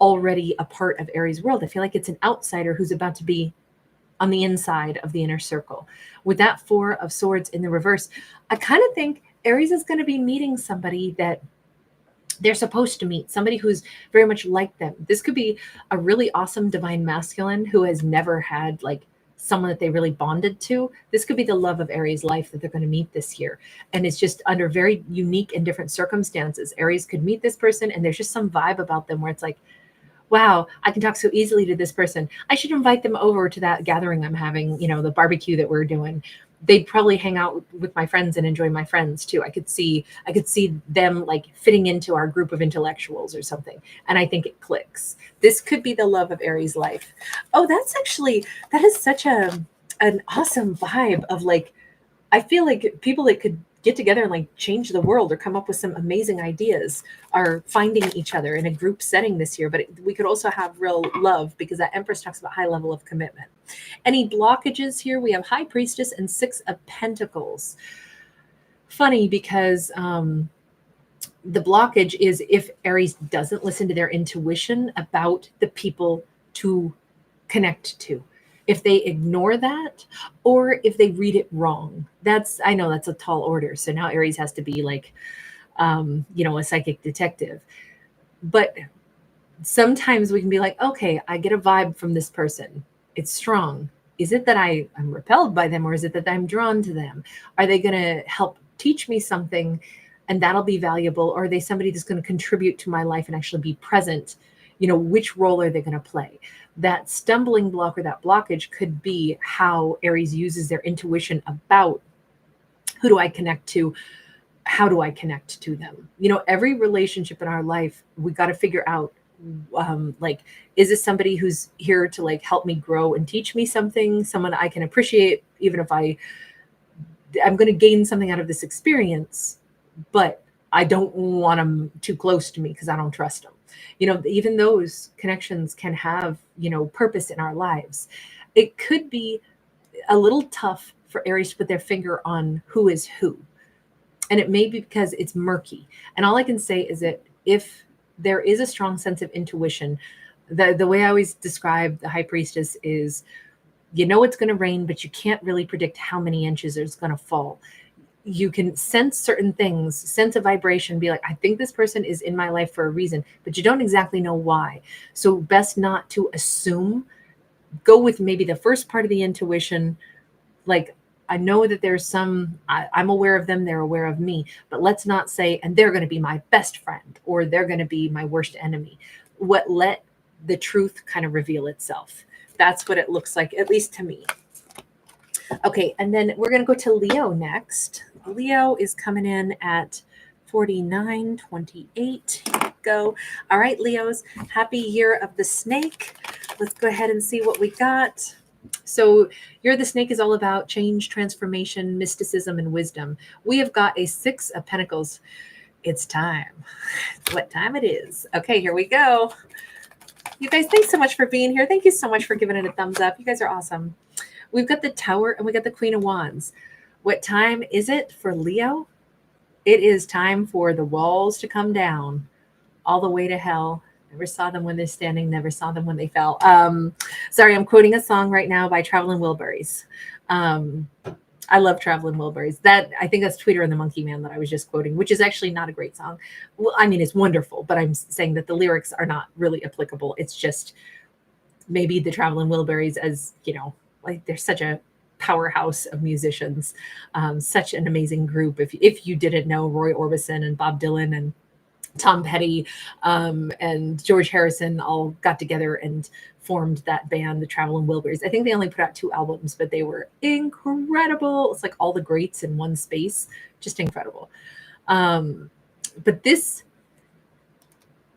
already a part of Aries' world. I feel like it's an outsider who's about to be on the inside of the inner circle. With that 4 of swords in the reverse, I kind of think Aries is going to be meeting somebody that they're supposed to meet, somebody who's very much like them. This could be a really awesome divine masculine who has never had like someone that they really bonded to. This could be the love of Aries' life that they're going to meet this year. And it's just under very unique and different circumstances. Aries could meet this person and there's just some vibe about them where it's like, wow, I can talk so easily to this person. I should invite them over to that gathering I'm having, the barbecue that we're doing. They'd probably hang out with my friends and enjoy my friends too. I could see them like fitting into our group of intellectuals or something. And I think it clicks. This could be the love of Aries' life. Oh, that is such an awesome vibe of like, I feel like people that could get together and like change the world or come up with some amazing ideas are finding each other in a group setting this year. But we could also have real love because that Empress talks about high level of commitment. Any blockages here? We have High Priestess and 6 of Pentacles. Funny because the blockage is if Aries doesn't listen to their intuition about the people to connect to. If they ignore that or if they read it wrong. I know that's a tall order. So now Aries has to be like, a psychic detective. But sometimes we can be like, okay, I get a vibe from this person. It's strong. Is it that I'm repelled by them or is it that I'm drawn to them? Are they going to help teach me something and that'll be valuable? Or are they somebody that's going to contribute to my life and actually be present? Which role are they going to play? That stumbling block or that blockage could be how Aries uses their intuition about who do I connect to? How do I connect to them? Every relationship in our life, we got to figure out, is this somebody who's here to like help me grow and teach me something, someone I can appreciate, even if I'm going to gain something out of this experience, but I don't want them too close to me because I don't trust them. Even those connections can have, purpose in our lives. It could be a little tough for Aries to put their finger on who is who. And it may be because it's murky. And all I can say is that if there is a strong sense of intuition, the way I always describe the High Priestess is, it's going to rain, but you can't really predict how many inches it's going to fall. You can sense certain things, sense a vibration, be like, I think this person is in my life for a reason, but you don't exactly know why. So best not to assume. Go with maybe the first part of the intuition. Like, I know that there's I'm aware of them, they're aware of me, but let's not say, and they're going to be my best friend or they're going to be my worst enemy. Let the truth kind of reveal itself. That's what it looks like, at least to me. Okay, and then we're going to go to Leo next. Leo is coming in at 4928. Go. All right, Leos, happy year of the snake. Let's go ahead and see what we got. So Year of the Snake is all about change, transformation, mysticism, and wisdom. We have got a 6 of Pentacles. It's time. What time it is. Okay, here we go. You guys, thanks so much for being here. Thank you so much for giving it a thumbs up. You guys are awesome. We've got the Tower and we got the Queen of Wands. What time is it for Leo? It is time for the walls to come down all the way to hell. Never saw them when they're standing, never saw them when they fell. Sorry, I'm quoting a song right now by Traveling Wilburys. I love Traveling Wilburys. That, I think that's Tweeter and the Monkey Man that I was just quoting, which is actually not a great song. Well, I mean, it's wonderful, but I'm saying that the lyrics are not really applicable. It's just maybe the Traveling Wilburys, as you know, like they're such a powerhouse of musicians, such an amazing group. If you didn't know, Roy Orbison and Bob Dylan and Tom Petty and George Harrison all got together and formed that band, the Traveling Wilburys. I think they only put out 2 albums, but they were incredible. It's like all the greats in one space, just incredible. But this,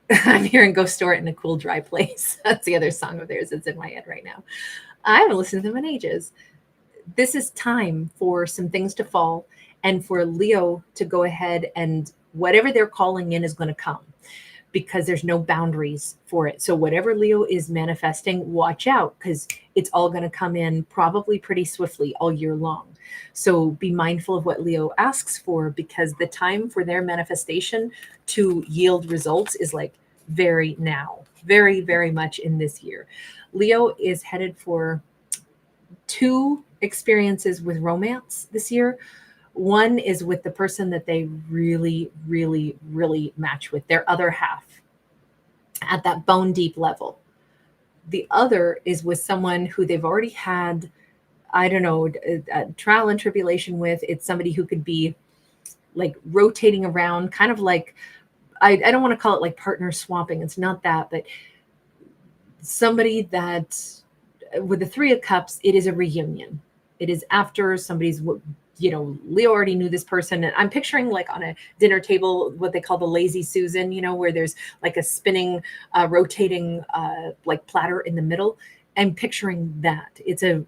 I'm hearing Go Store It in a Cool Dry Place. That's the other song of theirs that's in my head right now. I haven't listened to them in ages. This is time for some things to fall and for Leo to go ahead and whatever they're calling in is going to come, because there's no boundaries for it. So whatever Leo is manifesting, watch out, because it's all going to come in probably pretty swiftly all year long. So be mindful of what Leo asks for, because the time for their manifestation to yield results is like very now, very, very much in this year. Leo is headed for 2 experiences with romance this year. One is with the person that they really, really, really match with, their other half at that bone deep level. The other is with someone who they've already had, I don't know, a trial and tribulation with. It's somebody who could be like rotating around, kind of like, I don't want to call it like partner swapping. It's not that, but somebody that with the 3 of Cups, it is a reunion. It is after somebody's, Leo already knew this person. And I'm picturing like on a dinner table, what they call the lazy Susan, where there's like a spinning, rotating, like platter in the middle. I'm picturing that. It's a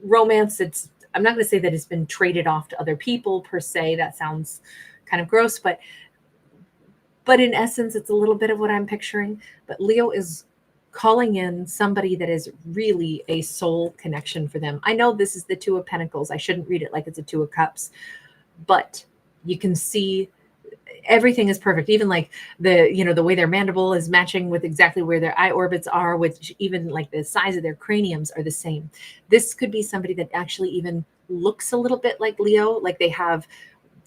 romance that's, I'm not going to say that it's been traded off to other people per se. That sounds kind of gross, but in essence, it's a little bit of what I'm picturing. But Leo is calling in somebody that is really a soul connection for them. I know this is the 2 of Pentacles. I shouldn't read it like it's a 2 of Cups, but you can see everything is perfect. Even like the way their mandible is matching with exactly where their eye orbits are, with even like the size of their craniums are the same. This could be somebody that actually even looks a little bit like Leo, like they have,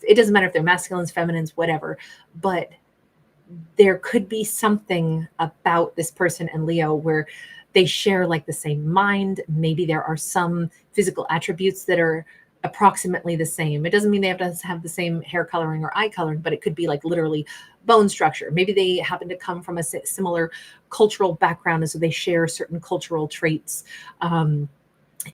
it doesn't matter if they're masculines, feminines, whatever, but there could be something about this person and Leo where they share like the same mind. Maybe there are some physical attributes that are approximately the same. It doesn't mean they have to have the same hair coloring or eye coloring, but it could be like literally bone structure. Maybe they happen to come from a similar cultural background, and so they share certain cultural traits,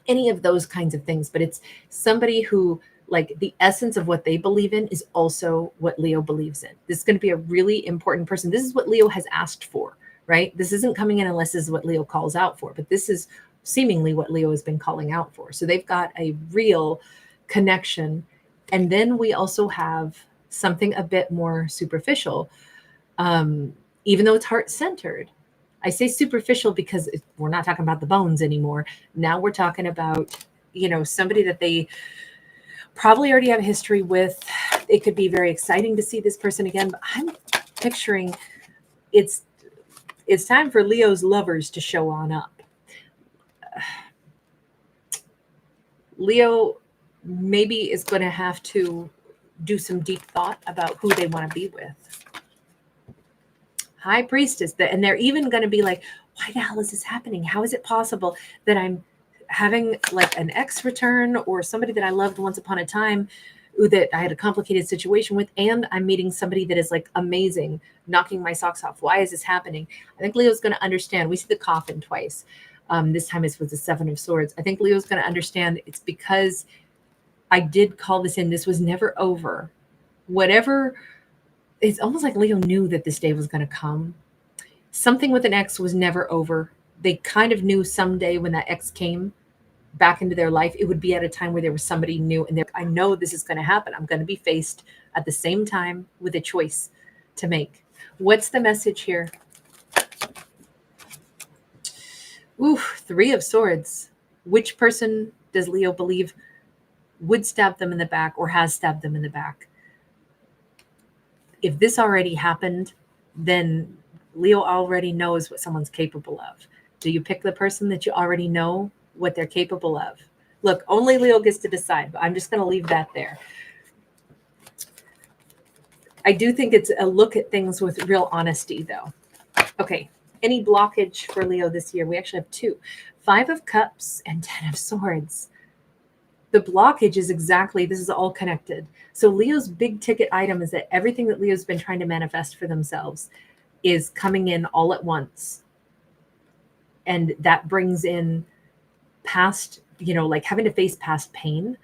any of those kinds of things. But it's somebody who, like, the essence of what they believe in is also what Leo believes in. This is going to be a really important person. This is what Leo has asked for, right? This isn't coming in unless this is what Leo calls out for, but this is seemingly what Leo has been calling out for. So they've got a real connection. And then we also have something a bit more superficial, even though it's heart-centered. I say superficial because we're not talking about the bones anymore. Now we're talking about, somebody that they probably already have a history with. It could be very exciting to see this person again, but I'm picturing it's time for Leo's lovers to show on up. Leo maybe is going to have to do some deep thought about who they want to be with. High Priestess, and they're even going to be like, why the hell is this happening? How is it possible that I'm having like an ex return, or somebody that I loved once upon a time that I had a complicated situation with, and I'm meeting somebody that is like amazing, knocking my socks off? Why is this happening? I think Leo's going to understand. We see the coffin twice. This time it's with the 7 of Swords. I think Leo's going to understand it's because I did call this in. This was never over. Whatever, it's almost like Leo knew that this day was going to come. Something with an ex was never over. They kind of knew someday when that ex came back into their life, it would be at a time where there was somebody new, and I know this is going to happen. I'm going to be faced at the same time with a choice to make. What's the message here? Ooh, Three of Swords. Which person does Leo believe would stab them in the back or has stabbed them in the back? If this already happened, then Leo already knows what someone's capable of. Do you pick the person that you already know what they're capable of? Look, only Leo gets to decide, but I'm just going to leave that there. I do think it's a look at things with real honesty, though. Okay, any blockage for Leo this year? We actually have two. 5 of Cups and 10 of Swords. The blockage is exactly, this is all connected. So Leo's big ticket item is that everything that Leo's been trying to manifest for themselves is coming in all at once. And that brings in past, like having to face past pain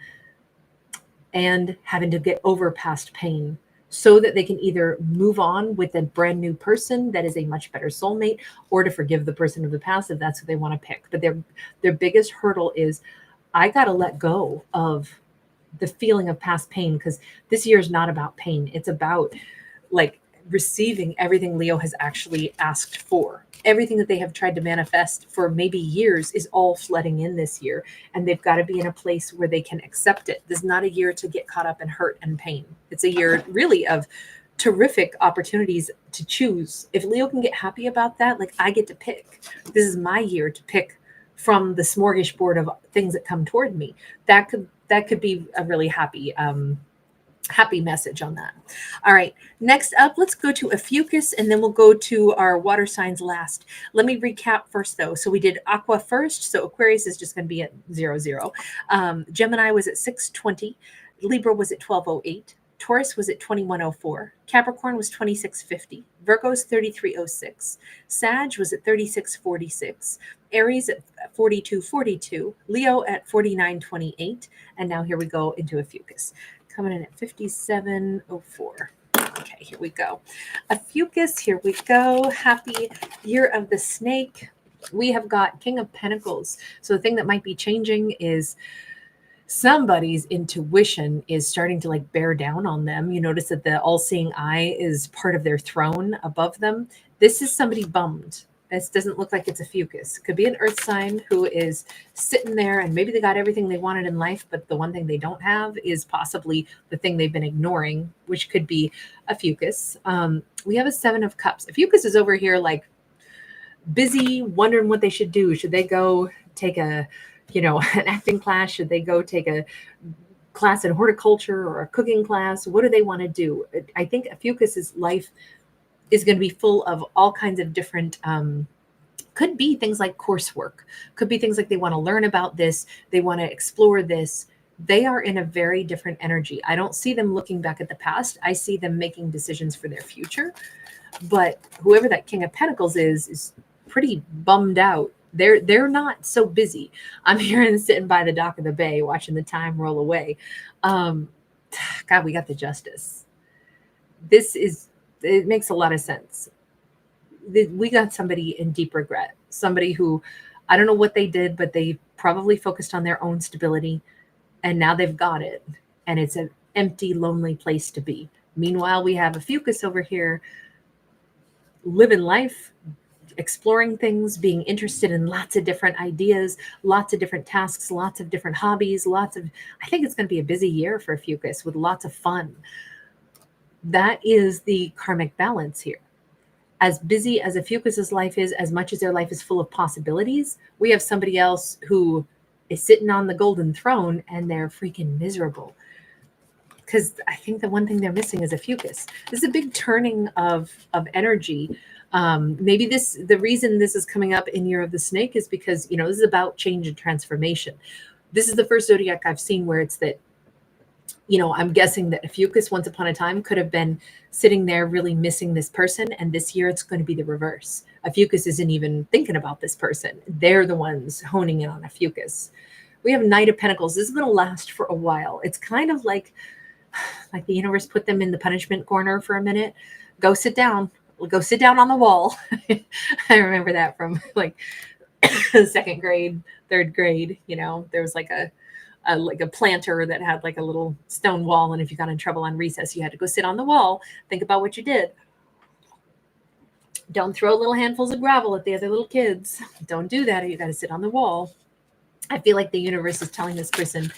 and having to get over past pain so that they can either move on with a brand new person that is a much better soulmate, or to forgive the person of the past if that's what they want to pick. But their biggest hurdle is, I got to let go of the feeling of past pain, because this year is not about pain. It's about like receiving everything Leo has actually asked for. Everything that they have tried to manifest for maybe years is all flooding in this year, and they've got to be in a place where they can accept it. This is not a year to get caught up in hurt and pain. It's a year really of terrific opportunities to choose. If Leo can get happy about that, like I get to pick. This is my year to pick from the smorgasbord of things that come toward me. That could be a really happy message on that. All right, next up, let's go to Ophiuchus, and then we'll go to our water signs last. Let me recap first, though. So we did Aqua first. So Aquarius is just going to be at 00. Gemini was at 620. Libra was at 1208. Taurus was at 2104. Capricorn was 2650. Virgo is 3306. Sag was at 3646. Aries at 4242. Leo at 4928. And now here we go into Ophiuchus, coming in at 5704. Okay, here we go. Ophiuchus, here we go. Happy Year of the Snake. We have got King of Pentacles. So the thing that might be changing is somebody's intuition is starting to like bear down on them. You notice that the all-seeing eye is part of their throne above them. This is somebody bummed. This doesn't look like it's Ophiuchus. Could be an earth sign who is sitting there and maybe they got everything they wanted in life, but the one thing they don't have is possibly the thing they've been ignoring, which could be Ophiuchus. We have a 7 of Cups. Ophiuchus is over here like busy wondering what they should do. Should they go take an acting class? Should they go take a class in horticulture or a cooking class? What do they want to do? I think Ophiuchus's life is going to be full of all kinds of different, could be things like coursework, could be things like they want to learn about this, they want to explore this. They are in a very different energy. I don't see them looking back at the past. I see them making decisions for their future. But whoever that King of Pentacles is pretty bummed out. They're not so busy. I'm here and sitting by the dock of the bay watching the time roll away. God, we got the Justice. It makes a lot of sense. We got somebody in deep regret, somebody who, I don't know what they did, but they probably focused on their own stability, and now they've got it, and it's an empty, lonely place to be. Meanwhile, we have Ophiuchus over here living life, exploring things, being interested in lots of different ideas, lots of different tasks, lots of different hobbies, I think it's going to be a busy year for Ophiuchus with lots of fun. That is the karmic balance here. As busy as Ophiuchus's life is, as much as their life is full of possibilities, we have somebody else who is sitting on the golden throne and they're freaking miserable. Because I think the one thing they're missing is Ophiuchus. This is a big turning of energy. Maybe the reason this is coming up in Year of the Snake is because, this is about change and transformation. This is the first zodiac I've seen where it's that, I'm guessing that Ophiuchus once upon a time could have been sitting there really missing this person. And this year it's going to be the reverse. Ophiuchus isn't even thinking about this person. They're the ones honing in on Ophiuchus. We have Knight of Pentacles. This is going to last for a while. It's kind of like the universe put them in the punishment corner for a minute. Go sit down on the wall. I remember that from like second grade, third grade, there was like a like a planter that had like a little stone wall. And if you got in trouble on recess, you had to go sit on the wall. Think about what you did. Don't throw little handfuls of gravel at the other little kids. Don't do that, or you got to sit on the wall. I feel like the universe is telling this person,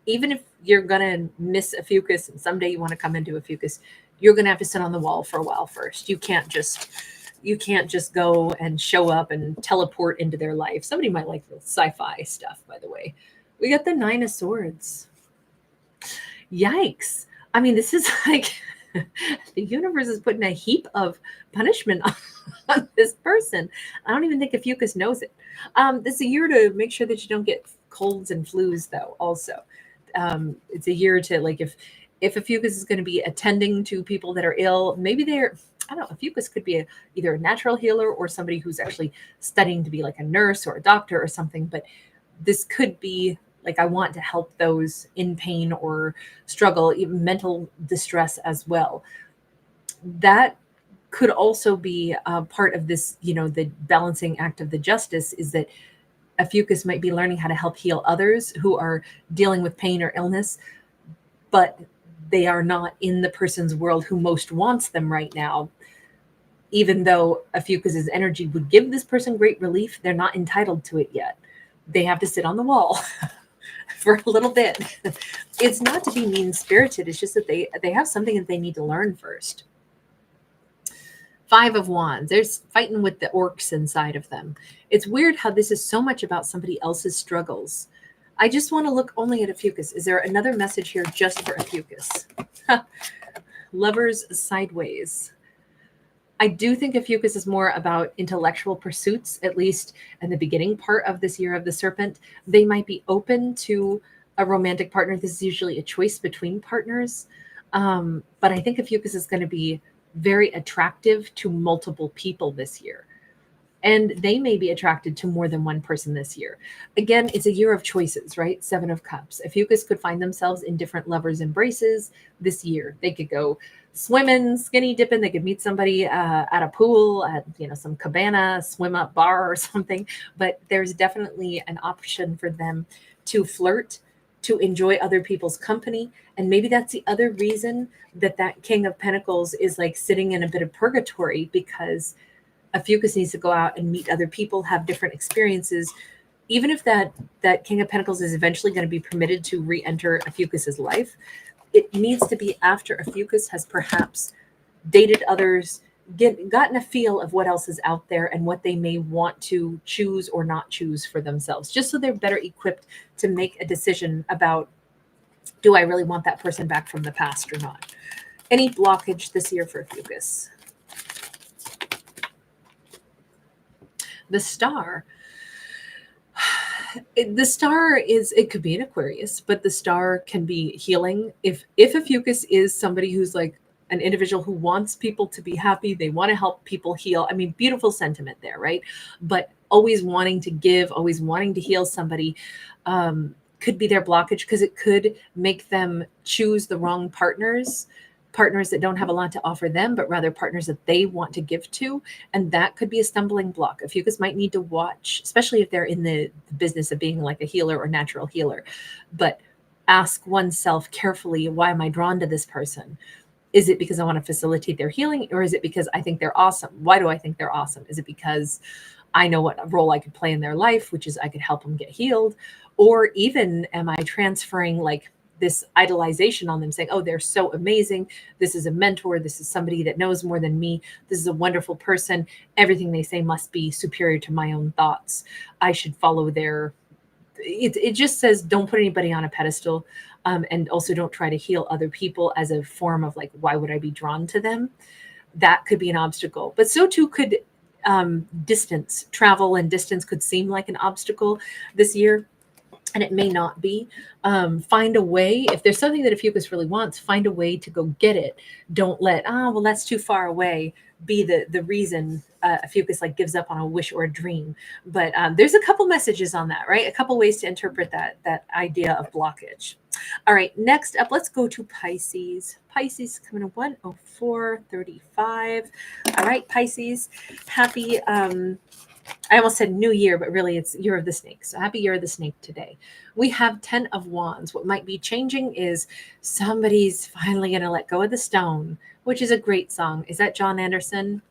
even if you're going to miss Ophiuchus and someday you want to come into Ophiuchus, you're going to have to sit on the wall for a while first. You can't just go and show up and teleport into their life. Somebody might like the sci-fi stuff, by the way. We got the 9 of Swords. Yikes. I mean, this is like the universe is putting a heap of punishment on this person. I don't even think Ophiuchus knows it. This is a year to make sure that you don't get colds and flus, though, also. It's a year to, like, if Ophiuchus is going to be attending to people that are ill, maybe they're, I don't know, Ophiuchus could be either a natural healer or somebody who's actually studying to be like a nurse or a doctor or something. But this could be like, I want to help those in pain or struggle, even mental distress as well. That could also be part of this, the balancing act of the justice is that Ophiuchus might be learning how to help heal others who are dealing with pain or illness, but they are not in the person's world who most wants them right now. Even though Ophiuchus's energy would give this person great relief, they're not entitled to it yet. They have to sit on the wall for a little bit. It's not to be mean-spirited. It's just that they have something that they need to learn first. 5 of Wands. They're fighting with the orcs inside of them. It's weird how this is so much about somebody else's struggles. I just want to look only at Ophiuchus. Is there another message here just for Ophiuchus? Lovers sideways. I do think Ophiuchus is more about intellectual pursuits, at least in the beginning part of this year of the serpent. They might be open to a romantic partner. This is usually a choice between partners. But I think Ophiuchus is going to be very attractive to multiple people this year. And they may be attracted to more than one person this year. Again, it's a year of choices, right? 7 of Cups. Ophiuchus could find themselves in different lovers' embraces this year. They could go swimming, skinny dipping. They could meet somebody at a pool, at some cabana, swim up bar or something. But there's definitely an option for them to flirt, to enjoy other people's company. And maybe that's the other reason that King of Pentacles is like sitting in a bit of purgatory, because Ophiuchus needs to go out and meet other people, have different experiences. Even if that King of Pentacles is eventually going to be permitted to re-enter Ophiuchus's life, it needs to be after Ophiuchus has perhaps dated others, gotten a feel of what else is out there and what they may want to choose or not choose for themselves, just so they're better equipped to make a decision about, do I really want that person back from the past or not? Any blockage this year for Ophiuchus? The Star. The Star is, it could be an Aquarius, but the Star can be healing. If Ophiuchus is somebody who's like an individual who wants people to be happy, they want to help people heal. I mean, beautiful sentiment there, right? But always wanting to give, always wanting to heal somebody could be their blockage, because it could make them choose the wrong partners that don't have a lot to offer them, but rather partners that they want to give to. And that could be a stumbling block. Ophiuchus might need to watch, especially if they're in the business of being like a healer or natural healer, but ask oneself carefully, why am I drawn to this person? Is it because I want to facilitate their healing, or is it because I think they're awesome? Why do I think they're awesome? Is it because I know what role I could play in their life, which is I could help them get healed? Or even am I transferring like this idolization on them, saying, oh, they're so amazing. This is a mentor. This is somebody that knows more than me. This is a wonderful person. Everything they say must be superior to my own thoughts. I should follow their... It just says, don't put anybody on a pedestal. And also don't try to heal other people as a form of like, why would I be drawn to them? That could be an obstacle. But so too could distance. Travel and distance could seem like an obstacle this year. And it may not be. Find a way. If there's something that Ophiuchus really wants, find a way to go get it. Don't let, well, that's too far away, be the reason Ophiuchus like gives up on a wish or a dream. But there's a couple messages on that, right? A couple ways to interpret that idea of blockage. All right, next up, let's go to Pisces. Pisces coming to 104.35. All right, Pisces, happy I almost said new year, but really it's year of the snake. So happy year of the snake today. We have 10 of wands. What might be changing is somebody's finally going to let go of the stone, which is a great song. Is that John Anderson?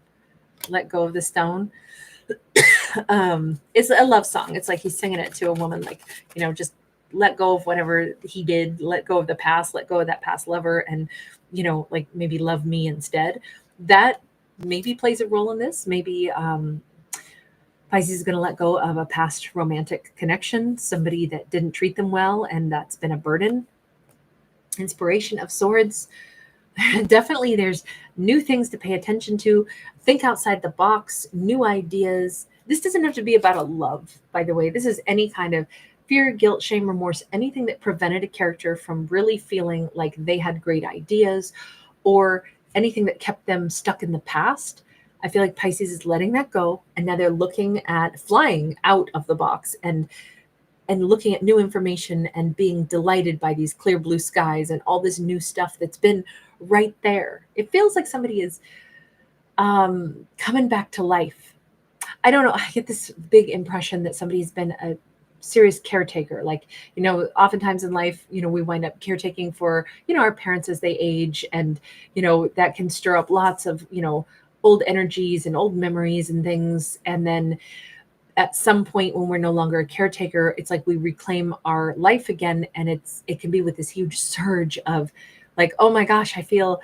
Let go of the stone. It's a love song. It's like he's singing it to a woman, like, just let go of whatever he did, let go of the past, let go of that past lover, and, like maybe love me instead. That maybe plays a role in this. Maybe Pisces is going to let go of a past romantic connection, somebody that didn't treat them well, and that's been a burden. Inspiration of Swords. Definitely there's new things to pay attention to. Think outside the box, new ideas. This doesn't have to be about a love, by the way. This is any kind of fear, guilt, shame, remorse, anything that prevented a character from really feeling like they had great ideas, or anything that kept them stuck in the past. I feel like Pisces is letting that go, and now they're looking at flying out of the box and looking at new information and being delighted by these clear blue skies and all this new stuff that's been right there. It feels like somebody is coming back to life. I don't know. I get this big impression that somebody's been a serious caretaker. Like, oftentimes in life, we wind up caretaking for, our parents as they age. And, that can stir up lots of, old energies and old memories and things. And then at some point when we're no longer a caretaker, it's like we reclaim our life again. And it can be with this huge surge of like, oh my gosh, I feel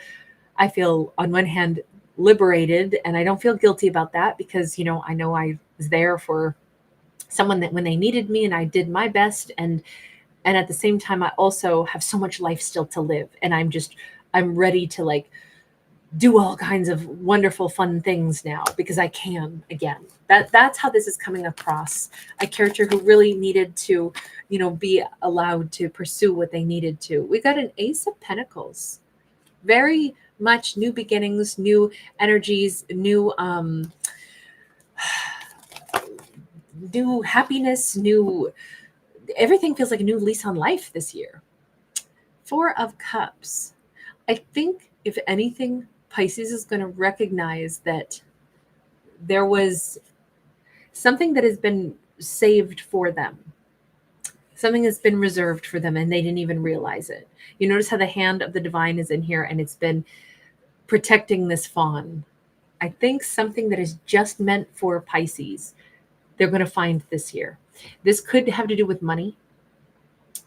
on one hand liberated, and I don't feel guilty about that because, I know I was there for someone that when they needed me, and I did my best. And at the same time, I also have so much life still to live. And I'm ready to like do all kinds of wonderful, fun things now because I can again. That's how this is coming across. A character who really needed to, be allowed to pursue what they needed to. We got an Ace of Pentacles. Very much new beginnings, new energies, new new happiness, everything feels like a new lease on life this year. Four of Cups. I think if anything, Pisces is going to recognize that there was something that has been saved for them. Something that's been reserved for them and they didn't even realize it. You notice how the hand of the divine is in here and it's been protecting this fawn. I think something that is just meant for Pisces, they're going to find this year. This could have to do with money.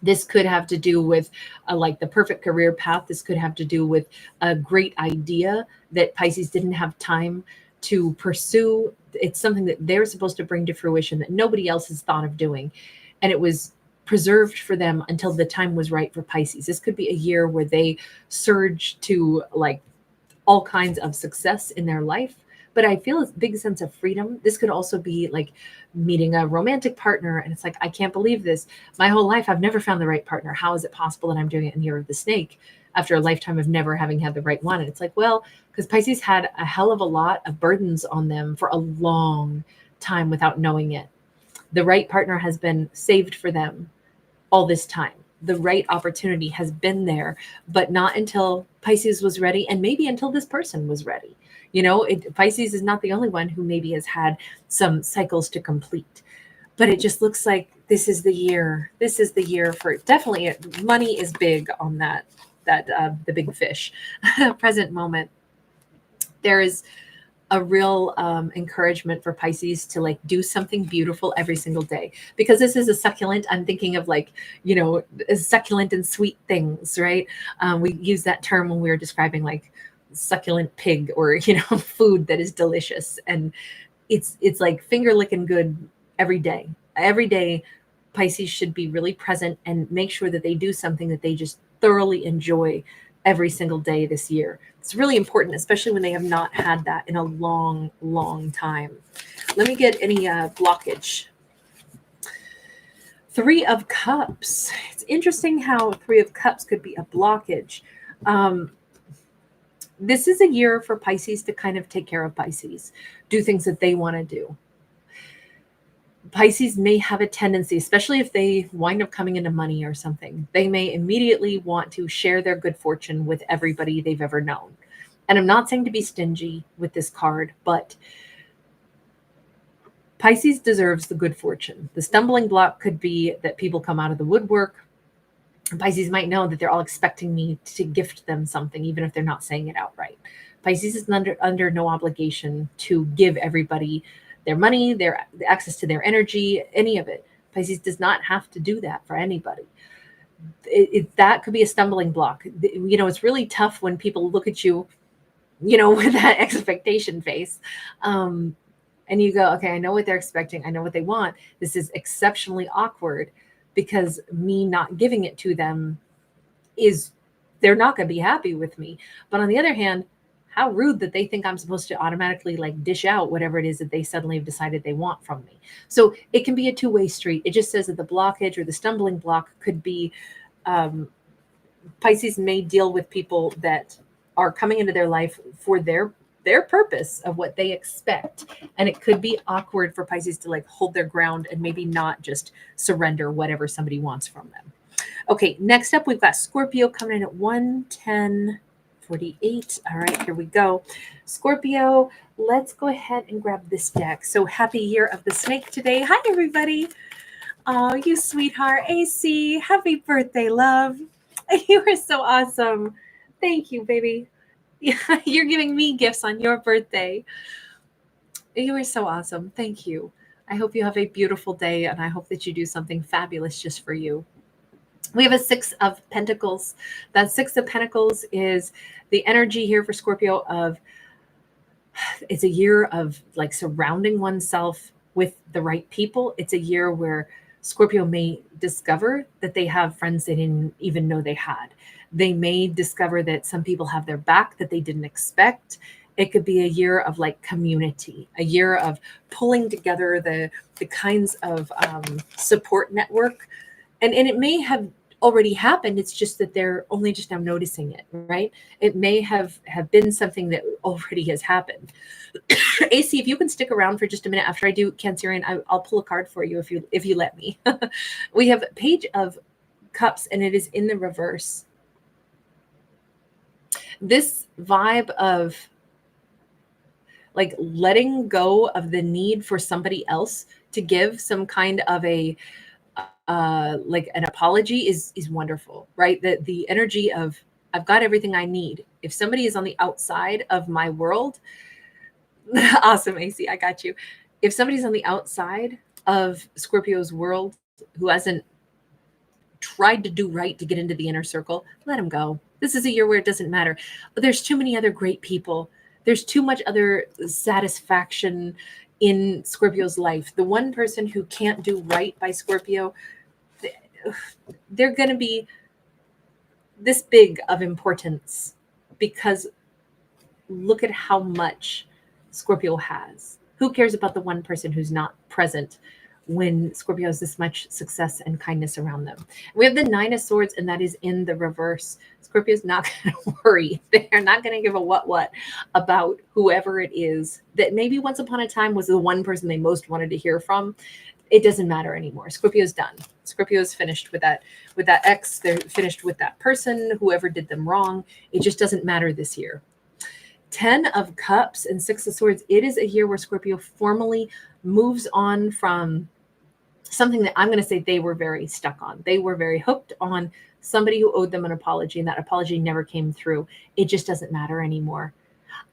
This could have to do with like the perfect career path. This could have to do with a great idea that Pisces didn't have time to pursue. It's something that they're supposed to bring to fruition that nobody else has thought of doing. And it was preserved for them until the time was right for Pisces. This could be a year where they surge to like all kinds of success in their life. But I feel a big sense of freedom. This could also be like meeting a romantic partner. And it's like, I can't believe this. My whole life, I've never found the right partner. How is it possible that I'm doing it in Year of the Snake after a lifetime of never having had the right one? And it's like, well, because Pisces had a hell of a lot of burdens on them for a long time without knowing it. The right partner has been saved for them all this time. The right opportunity has been there, but not until Pisces was ready, and maybe until this person was ready. Pisces is not the only one who maybe has had some cycles to complete, but it just looks like this is the year. This is the year for definitely money is big on that the big fish present moment. There is a real encouragement for Pisces to like do something beautiful every single day, because this is a succulent. I'm thinking of like, succulent and sweet things, right? We use that term when we were describing like succulent pig or, food that is delicious. And it's like finger licking good every day. Every day, Pisces should be really present and make sure that they do something that they just thoroughly enjoy every single day this year. It's really important, especially when they have not had that in a long, long time. Let me get any blockage. Three of Cups. It's interesting how Three of Cups could be a blockage. This is a year for Pisces to kind of take care of Pisces, do things that they want to do. Pisces may have a tendency, especially if they wind up coming into money or something, they may immediately want to share their good fortune with everybody they've ever known. And I'm not saying to be stingy with this card, but Pisces deserves the good fortune. The stumbling block could be that people come out of the woodwork. Pisces might know that they're all expecting me to gift them something, even if they're not saying it outright. Pisces is under no obligation to give everybody their money, their access to their energy, any of it. Pisces does not have to do that for anybody. That could be a stumbling block. It's really tough when people look at you, with that expectation face. And you go, okay, I know what they're expecting. I know what they want. This is exceptionally awkward because me not giving it to them they're not going to be happy with me. But on the other hand, how rude that they think I'm supposed to automatically like dish out whatever it is that they suddenly have decided they want from me. So it can be a two-way street. It just says that the blockage or the stumbling block could be Pisces may deal with people that are coming into their life for their purpose of what they expect. And it could be awkward for Pisces to like hold their ground and maybe not just surrender whatever somebody wants from them. Okay, next up, we've got Scorpio coming in at 110.48. All right, here we go. Scorpio, let's go ahead and grab this deck. So happy year of the snake today. Hi, everybody. Oh, you sweetheart. AC, happy birthday, love. You are so awesome. Thank you, baby. You're giving me gifts on your birthday. You are so awesome. Thank you. I hope you have a beautiful day, and I hope that you do something fabulous just for you. We have a 6 of Pentacles. That 6 of Pentacles is the energy here for Scorpio of, it's a year of like surrounding oneself with the right people. It's a year where Scorpio may discover that they have friends they didn't even know they had. They may discover that some people have their back that they didn't expect. It could be a year of like community, a year of pulling together the kinds of support network. And it may have already happened. It's just that they're only just now noticing it, right? It may have been something that already has happened. AC, if you can stick around for just a minute after I do Cancerian, I'll pull a card for you if you let me. We have Page of Cups, and it is in the reverse. This vibe of like letting go of the need for somebody else to give some kind of a like an apology is wonderful, right? The energy of I've got everything I need. If somebody is on the outside of my world, awesome, AC, I got you. If somebody's on the outside of Scorpio's world who hasn't tried to do right to get into the inner circle, let them go. This is a year where it doesn't matter. There's too many other great people. There's too much other satisfaction in Scorpio's life. The one person who can't do right by Scorpio, they're going to be this big of importance because look at how much Scorpio has. Who cares about the one person who's not present when Scorpio has this much success and kindness around them? We have the 9 of Swords, and that is in the reverse. Scorpio's not going to worry. They're not going to give a what about whoever it is that maybe once upon a time was the one person they most wanted to hear from. It doesn't matter anymore. Scorpio's done. Scorpio's finished with that ex. They're finished with that person, whoever did them wrong. It just doesn't matter this year. 10 of Cups and 6 of Swords. It is a year where Scorpio formally moves on from something that I'm going to say they were very stuck on. They were very hooked on somebody who owed them an apology, and that apology never came through. It just doesn't matter anymore.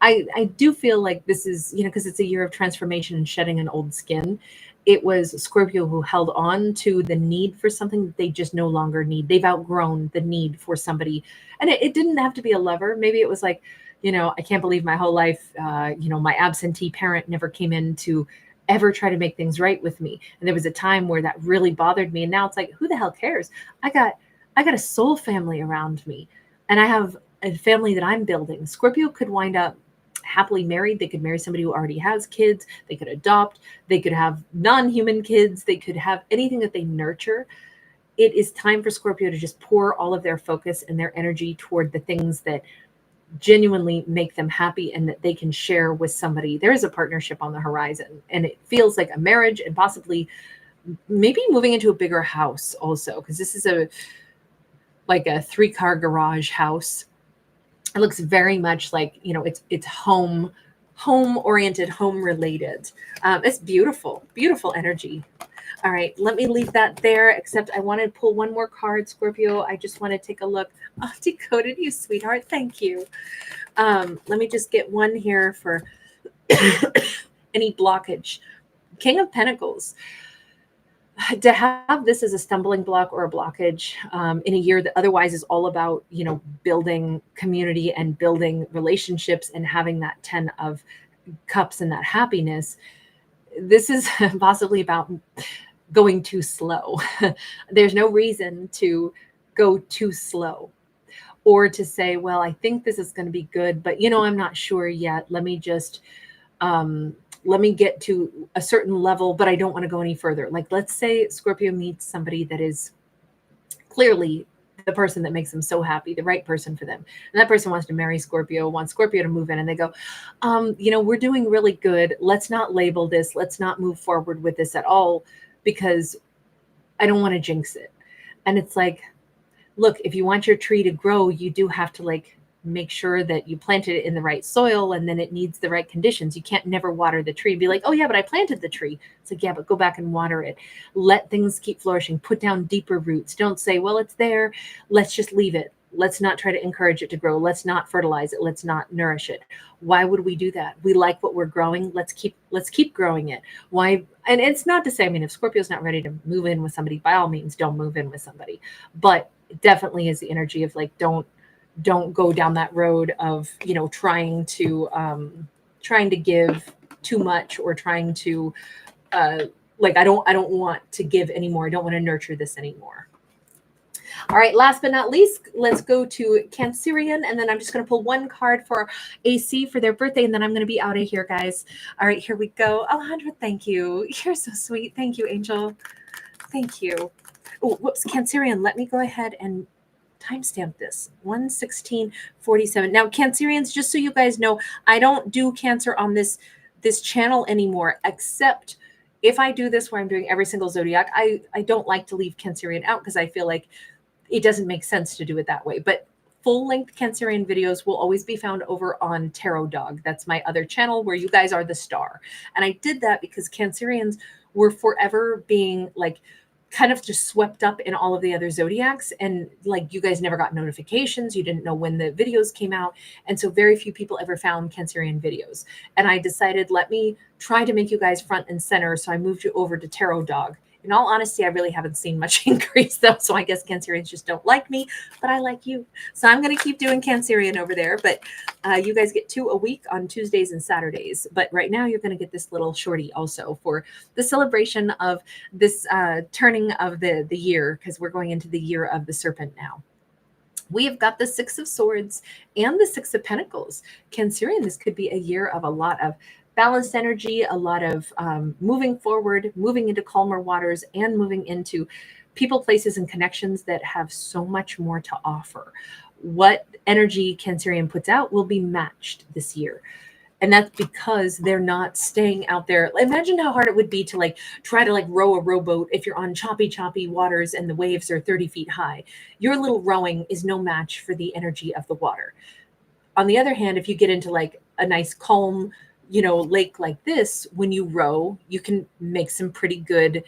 I do feel like this is, because it's a year of transformation and shedding an old skin. It was Scorpio who held on to the need for something that they just no longer need. They've outgrown the need for somebody. And it didn't have to be a lover. Maybe it was like, I can't believe my whole life, my absentee parent never came in to ever try to make things right with me. And there was a time where that really bothered me. And now it's like, who the hell cares? I got a soul family around me, and I have a family that I'm building. Scorpio could wind up happily married. They could marry somebody who already has kids. They could adopt. They could have non-human kids. They could have anything that they nurture. It is time for Scorpio to just pour all of their focus and their energy toward the things that genuinely make them happy and that they can share with somebody. There is a partnership on the horizon, and it feels like a marriage and possibly maybe moving into a bigger house also, because this is a 3-car garage house. It looks very much like, it's home home-oriented, home-related. It's beautiful, beautiful energy. All right, let me leave that there, except I want to pull one more card, Scorpio. I just want to take a look. Oh, decoded, you sweetheart. Thank you. Let me just get one here for any blockage. King of Pentacles. To have this as a stumbling block or a blockage in a year that otherwise is all about, building community and building relationships and having that 10 of cups and that happiness, this is possibly about going too slow. There's no reason to go too slow or to say, well, I think this is going to be good, but I'm not sure yet. Let me just let me get to a certain level, but I don't want to go any further. Like, let's say Scorpio meets somebody that is clearly the person that makes them so happy, the right person for them. And that person wants to marry Scorpio, wants Scorpio to move in, and they go, we're doing really good. Let's not label this. Let's not move forward with this at all because I don't want to jinx it. And it's like, look, if you want your tree to grow, you do have to make sure that you planted it in the right soil and then it needs the right conditions. You can't never water the tree and be like, oh yeah, but I planted the tree. It's like, yeah, but go back and water it. Let things keep flourishing. Put down deeper roots. Don't say, well, it's there. Let's just leave it. Let's not try to encourage it to grow. Let's not fertilize it. Let's not nourish it. Why would we do that? We like what we're growing. Let's keep growing it. Why? And it's not to say, if Scorpio's not ready to move in with somebody, by all means, don't move in with somebody. But it definitely is the energy of don't go down that road of trying to give too much or trying to I don't want to give anymore. I don't want to nurture this anymore. All right, last but not least, let's go to Cancerian, and then I'm just going to pull one card for AC for their birthday, and then I'm going to be out of here, guys. All right, here we go. Alejandra, thank you. You're so sweet. Thank you, Angel. Thank you. Oh, whoops, Cancerian. Let me go ahead and timestamp this 1:16:47. Now, Cancerians, just so you guys know, I don't do Cancer on this channel anymore, except if I do this where I'm doing every single zodiac. I don't like to leave Cancerian out because I feel like it doesn't make sense to do it that way. But full-length Cancerian videos will always be found over on Tarot Dog. That's my other channel where you guys are the star. And I did that because Cancerians were forever being kind of just swept up in all of the other zodiacs, and you guys never got notifications. You didn't know when the videos came out, and so very few people ever found Cancerian videos. And I decided, let me try to make you guys front and center, so I moved you over to Tarot Dog. In all honesty, I really haven't seen much increase though, so I guess Cancerians just don't like me, but I like you. So I'm going to keep doing Cancerian over there, but you guys get 2 a week on Tuesdays and Saturdays. But right now you're going to get this little shorty also for the celebration of this turning of the year, because we're going into the year of the serpent now. We have got the 6 of Swords and the 6 of Pentacles. Cancerian, this could be a year of a lot of balanced energy, a lot of moving forward, moving into calmer waters, and moving into people, places, and connections that have so much more to offer. What energy Cancerian puts out will be matched this year. And that's because they're not staying out there. Imagine how hard it would be to try to row a rowboat if you're on choppy waters and the waves are 30 feet high. Your little rowing is no match for the energy of the water. On the other hand, if you get into a nice calm, lake like this, when you row, you can make some pretty good,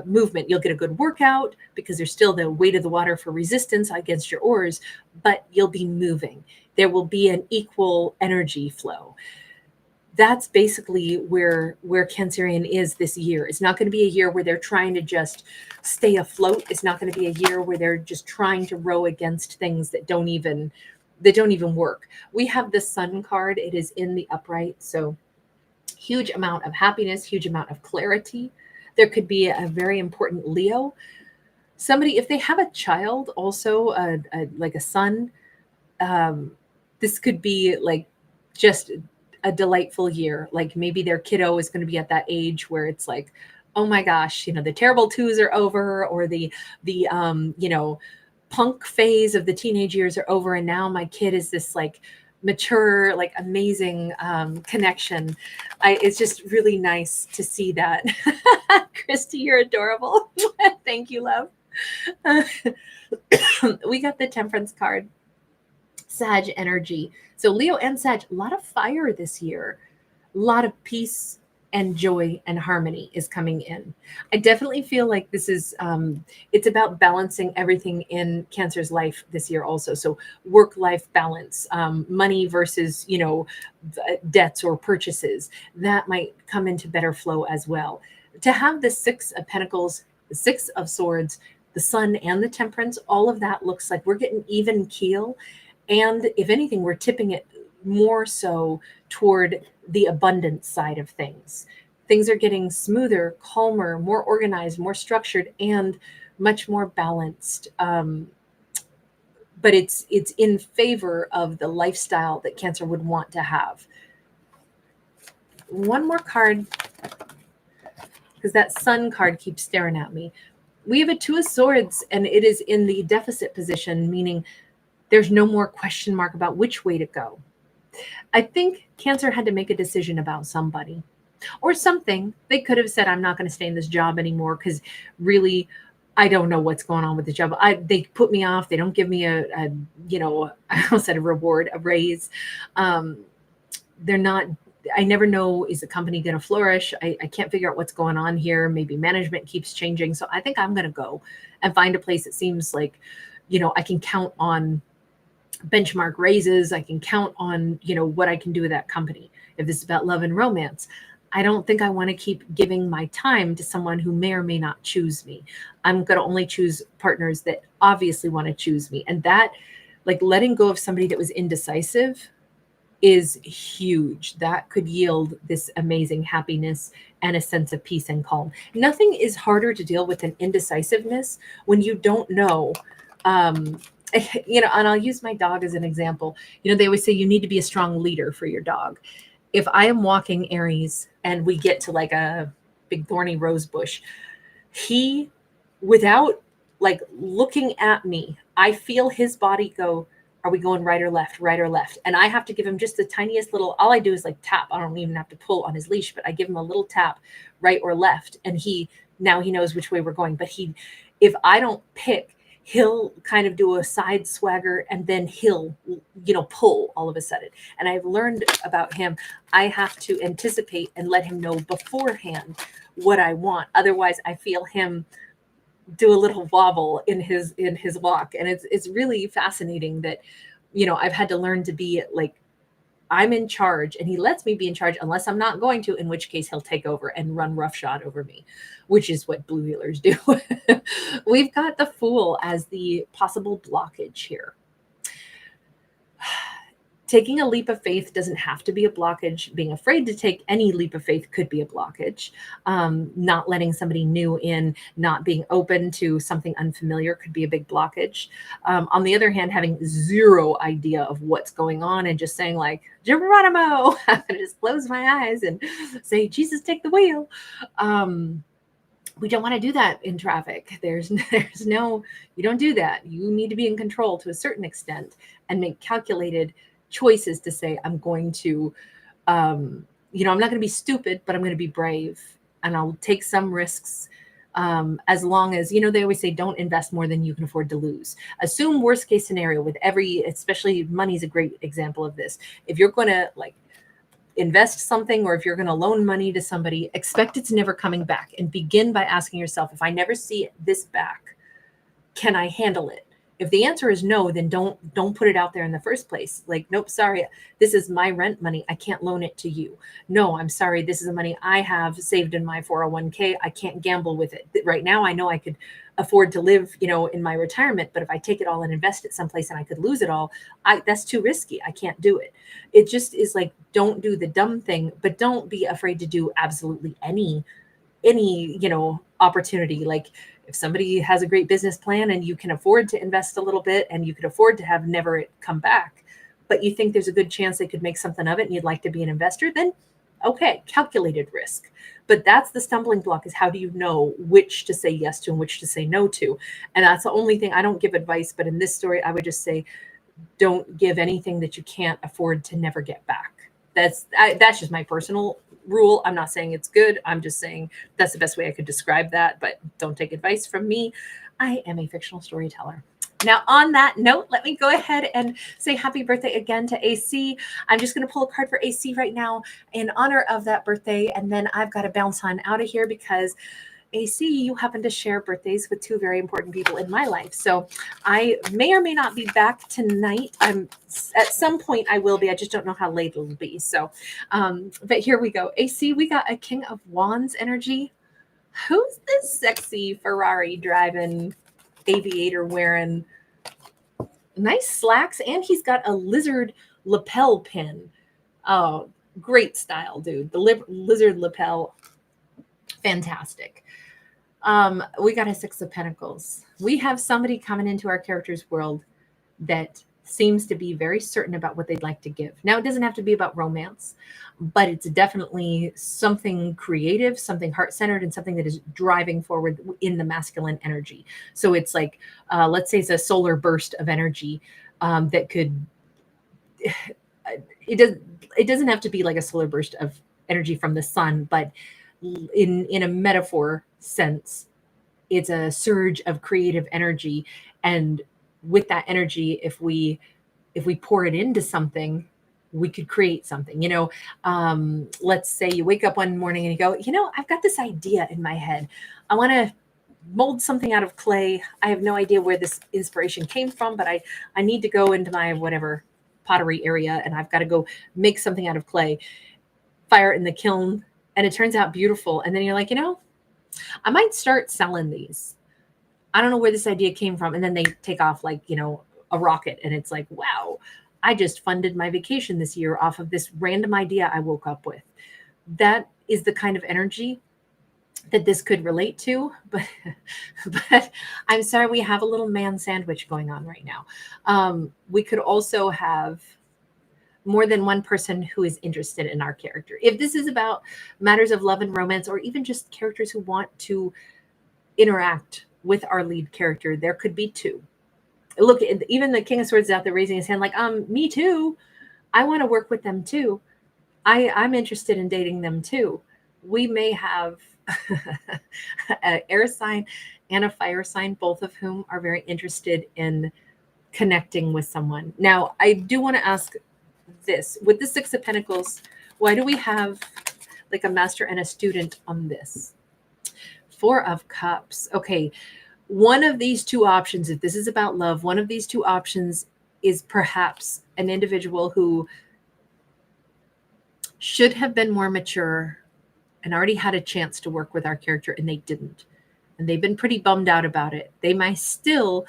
movement. You'll get a good workout because there's still the weight of the water for resistance against your oars, but you'll be moving. There will be an equal energy flow. That's basically where Cancerian is this year. It's not going to be a year where they're trying to just stay afloat. It's not going to be a year where they're just trying to row against things that don't even work. We have the Sun card. It is in the upright. So huge amount of happiness, huge amount of clarity. There could be a very important Leo. Somebody, if they have a child, also like a son, this could be just a delightful year. Maybe their kiddo is going to be at that age where it's oh my gosh, the terrible twos are over, or the punk phase of the teenage years are over, and now my kid is this mature, amazing connection. It's just really nice to see that. Christy, you're adorable. Thank you, love. We got the Temperance card. Sag energy. So Leo and Sag, a lot of fire this year, a lot of peace and joy and harmony is coming in. I definitely feel like this is it's about balancing everything in Cancer's life this year also. So work-life balance, money versus, debts or purchases, that might come into better flow as well. To have the Six of Pentacles, the Six of Swords, the Sun and the Temperance, all of that looks like we're getting even keel. And if anything, we're tipping it more so toward the abundance side of things. Things are getting smoother, calmer, more organized, more structured, and much more balanced. But it's in favor of the lifestyle that Cancer would want to have. One more card, because that Sun card keeps staring at me. We have a Two of Swords, and it is in the deficit position, meaning there's no more question mark about which way to go. I think Cancer had to make a decision about somebody or something. They could have said, I'm not going to stay in this job anymore because really, I don't know what's going on with the job. They put me off. They don't give me I almost said a reward, a raise. They're not, I never know, is the company going to flourish? I can't figure out what's going on here. Maybe management keeps changing. So I think I'm going to go and find a place that seems like, I can count on benchmark raises. I can count on, what I can do with that company. If this is about love and romance, I don't think I want to keep giving my time to someone who may or may not choose me. I'm going to only choose partners that obviously want to choose me. And that, like, letting go of somebody that was indecisive is huge. That could yield this amazing happiness and a sense of peace and calm. Nothing is harder to deal with than indecisiveness when you don't know. And I'll use my dog as an example. They always say you need to be a strong leader for your dog. If I am walking Aries and we get to like a big thorny rose bush, he, without like looking at me, I feel his body go, are we going right or left, right or left? And I have to give him just the tiniest little, all I do is like tap. I don't even have to pull on his leash, but I give him a little tap, right or left. And now he knows which way we're going. But if I don't pick, he'll kind of do a side swagger and then he'll, pull all of a sudden. And I've learned about him, I have to anticipate and let him know beforehand what I want. Otherwise, I feel him do a little wobble in his walk. And it's really fascinating that, I've had to learn to be like, I'm in charge and he lets me be in charge unless I'm not going to, in which case he'll take over and run roughshod over me, which is what blue healers do. We've got the Fool as the possible blockage here. Taking a leap of faith doesn't have to be a blockage. Being afraid to take any leap of faith could be a blockage. Not letting somebody new in, not being open to something unfamiliar could be a big blockage. On the other hand, having zero idea of what's going on and just saying like, Geronimo, I'm going to just close my eyes and say, Jesus, take the wheel. We don't want to do that in traffic. There's no, you don't do that. You need to be in control to a certain extent and make calculated choices to say, I'm going to, I'm not going to be stupid, but I'm going to be brave and I'll take some risks. As long as, they always say, don't invest more than you can afford to lose. Assume worst case scenario with especially money is a great example of this. If you're going to like invest something or if you're going to loan money to somebody, expect it's never coming back and begin by asking yourself, if I never see this back, can I handle it? If the answer is no, then don't put it out there in the first place. Like, nope, sorry, this is my rent money. I can't loan it to you. No, I'm sorry. This is the money I have saved in my 401k. I can't gamble with it. Right now, I know I could afford to live, in my retirement. But if I take it all and invest it someplace and I could lose it all, that's too risky. I can't do it. It just is like, don't do the dumb thing, but don't be afraid to do absolutely any opportunity. Like, if somebody has a great business plan and you can afford to invest a little bit and you could afford to have never it come back, but you think there's a good chance they could make something of it and you'd like to be an investor, then okay, calculated risk. But that's the stumbling block, is how do you know which to say yes to and which to say no to? And that's the only thing. I don't give advice, but in this story, I would just say, don't give anything that you can't afford to never get back. That's just my personal rule. I'm not saying it's good. I'm just saying that's the best way I could describe that, but don't take advice from me. I am a fictional storyteller. Now, on that note, let me go ahead and say happy birthday again to AC. I'm just going to pull a card for AC right now in honor of that birthday. And then I've got to bounce on out of here because AC, you happen to share birthdays with two very important people in my life. So I may or may not be back tonight. At some point I will be. I just don't know how late it'll be. So, but here we go. AC, we got a King of Wands energy. Who's this sexy Ferrari driving, aviator wearing, nice slacks, and he's got a lizard lapel pin. Oh, great style, dude. The lizard lapel, fantastic. We got a Six of Pentacles. We have somebody coming into our character's world that seems to be very certain about what they'd like to give. Now, it doesn't have to be about romance, but it's definitely something creative, something heart-centered, and something that is driving forward in the masculine energy. So it's like, let's say it's a solar burst of energy that could, it doesn't have to be like a solar burst of energy from the sun, but in a metaphor sense, it's a surge of creative energy. And with that energy, if we pour it into something, we could create something. Let's say you wake up one morning and you go, I've got this idea in my head. I want to mold something out of clay. I have no idea where this inspiration came from, but I need to go into my whatever pottery area and I've got to go make something out of clay, fire it in the kiln, and it turns out beautiful. And then you're like, I might start selling these. I don't know where this idea came from. And then they take off like, a rocket. And it's like, wow, I just funded my vacation this year off of this random idea I woke up with. That is the kind of energy that this could relate to. But I'm sorry, we have a little man sandwich going on right now. We could also have more than one person who is interested in our character. If this is about matters of love and romance, or even just characters who want to interact with our lead character, there could be two. Look, even the King of Swords is out there raising his hand like, me too. I want to work with them too. I'm interested in dating them too. We may have an air sign and a fire sign, both of whom are very interested in connecting with someone. Now, I do want to ask this. With the Six of Pentacles, why do we have like a master and a student on this? Four of Cups. Okay, one of these two options, if this is about love, one of these two options is perhaps an individual who should have been more mature and already had a chance to work with our character, and they didn't. And they've been pretty bummed out about it. They might still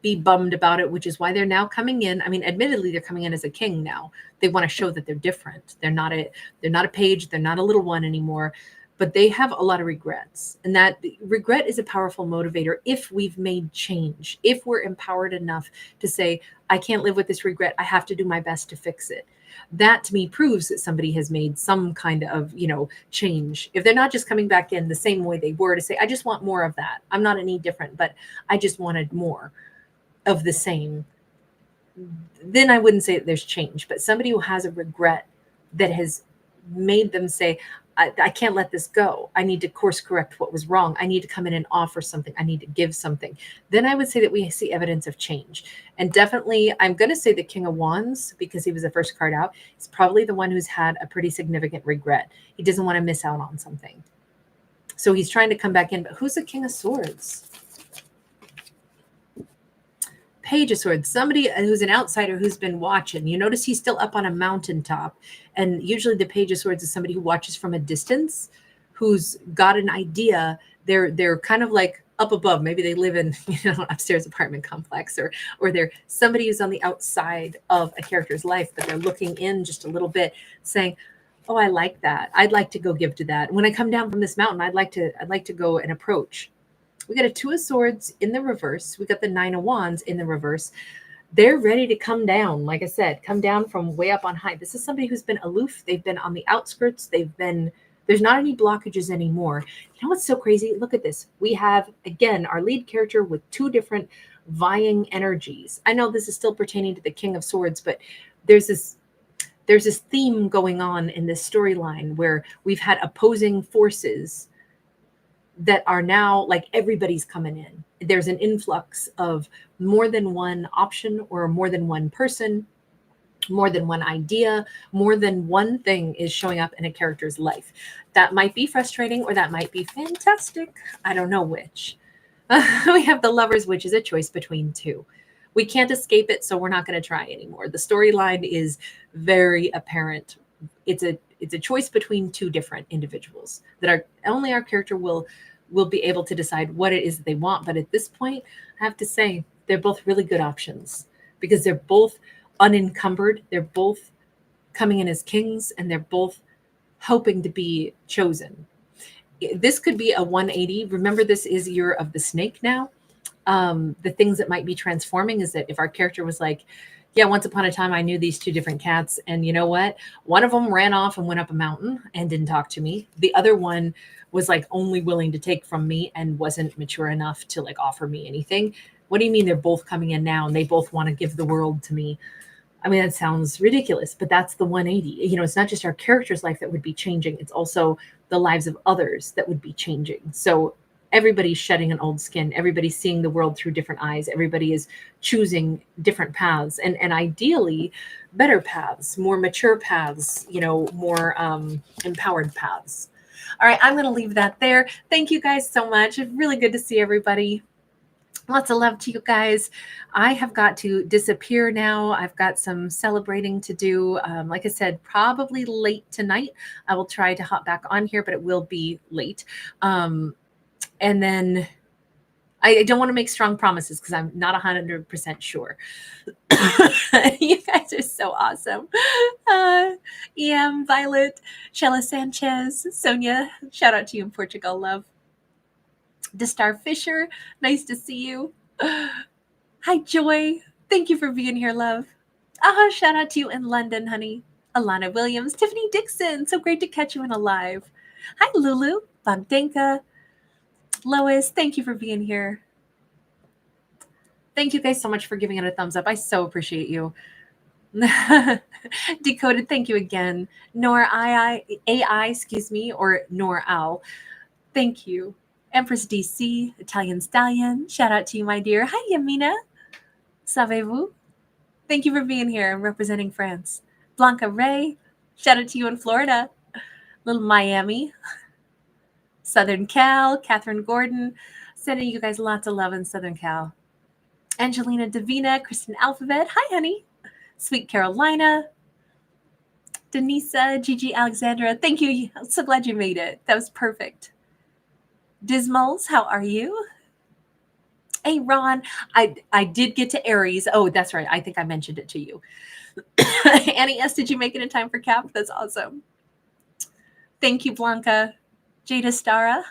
be bummed about it, which is why they're now coming in. I mean, admittedly, they're coming in as a king now. They want to show that they're different. They're not a page. They're not a little one anymore, but they have a lot of regrets. And that regret is a powerful motivator if we've made change, if we're empowered enough to say, I can't live with this regret. I have to do my best to fix it. That to me proves that somebody has made some kind of, change. If they're not just coming back in the same way they were to say, I just want more of that. I'm not any different, but I just wanted more of the same, then I wouldn't say that there's change. But somebody who has a regret that has made them say, I can't let this go. I need to course correct what was wrong. I need to come in and offer something. I need to give something. Then I would say that we see evidence of change. And definitely, I'm going to say the King of Wands, because he was the first card out, is probably the one who's had a pretty significant regret. He doesn't want to miss out on something. So he's trying to come back in. But who's the King of Swords? Page of Swords, somebody who's an outsider who's been watching. You notice he's still up on a mountaintop. And usually the Page of Swords is somebody who watches from a distance, who's got an idea. They're kind of like up above. Maybe they live in, upstairs apartment complex, or they're somebody who's on the outside of a character's life, but they're looking in just a little bit, saying, oh, I like that. I'd like to go give to that. When I come down from this mountain, I'd like to go and approach. We got a Two of Swords in the reverse. We got the Nine of Wands in the reverse. They're ready to come down. Like I said, come down from way up on high. This is somebody who's been aloof. They've been on the outskirts. There's not any blockages anymore. You know what's so crazy? Look at this. We have, again, our lead character with two different vying energies. I know this is still pertaining to the King of Swords, but there's this theme going on in this storyline where we've had opposing forces that are now like everybody's coming in. there's an influx of more than one option or more than one person, more than one idea, more than one thing is showing up in a character's life. That might be frustrating or that might be fantastic. I don't know which. We have the Lovers, which is a choice between two. We can't escape it, so we're not going to try anymore. The storyline is very apparent. It's a choice between two different individuals that are only our character will be able to decide what it is that they want. But at this point, I have to say they're both really good options because they're both unencumbered. They're both coming in as kings, and they're both hoping to be chosen. This could be a 180. Remember, this is Year of the Snake now. The things that might be transforming is that if our character was like, yeah, once upon a time I knew these two different cats, and you know what? One of them ran off and went up a mountain and didn't talk to me. The other one was like only willing to take from me and wasn't mature enough to like offer me anything. What do you mean they're both coming in now and they both want to give the world to me? I mean, that sounds ridiculous, but that's the 180. You know, it's not just our character's life that would be changing. It's also the lives of others that would be changing. So everybody's shedding an old skin. Everybody's seeing the world through different eyes. Everybody is choosing different paths and ideally better paths, more mature paths, you know, more empowered paths. All right, I'm going to leave that there. Thank you guys so much. It's really good to see everybody. Lots of love to you guys. I have got to disappear now. I've got some celebrating to do. Like I said, probably late tonight. I will try to hop back on here, but it will be late. And then I don't want to make strong promises because I'm not 100% sure. You guys are so awesome. Violet, Shella Sanchez, Sonia, shout out to you in Portugal, love. Destar Fisher, nice to see you. Hi, Joy. Thank you for being here, love. Shout out to you in London, honey. Alana Williams, Tiffany Dixon, so great to catch you in a live. Hi, Lulu, Bogdanka, Lois, thank you for being here. Thank you guys so much for giving it a thumbs up. I so appreciate you. Decoded, thank you again. Nor AI, excuse me, or Nor Owl. Thank you. Empress DC, Italian Stallion. Shout out to you, my dear. Hi, Yamina. Savez-vous? Thank you for being here and representing France. Blanca Ray. Shout out to you in Florida. Little Miami. Southern Cal. Catherine Gordon. Sending you guys lots of love in Southern Cal. Angelina Davina. Kristen Alphabet. Hi, honey. Sweet Carolina. Denisa. Gigi Alexandra. Thank you. I'm so glad you made it. That was perfect. Dismals, how are you? Hey, Ron, I did get to Aries. Oh, that's right. I think I mentioned it to you. Annie S., did you make it in time for Cap? That's awesome. Thank you, Blanca. Jade Stara.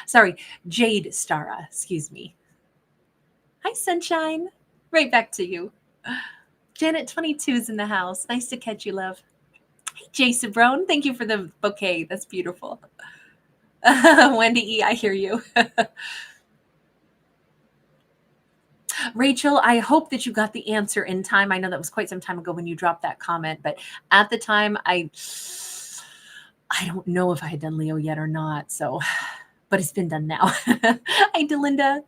Sorry, Jade Stara. Excuse me. Hi, Sunshine. Right back to you. Janet 22 is in the house. Nice to catch you, love. Hey, Jay Sabrone. Thank you for the bouquet. That's beautiful. Wendy E., I hear you. Rachel, I hope that you got the answer in time. I know that was quite some time ago when you dropped that comment, but at the time, I don't know if I had done Leo yet or not. So, but it's been done now. Hi, Delinda.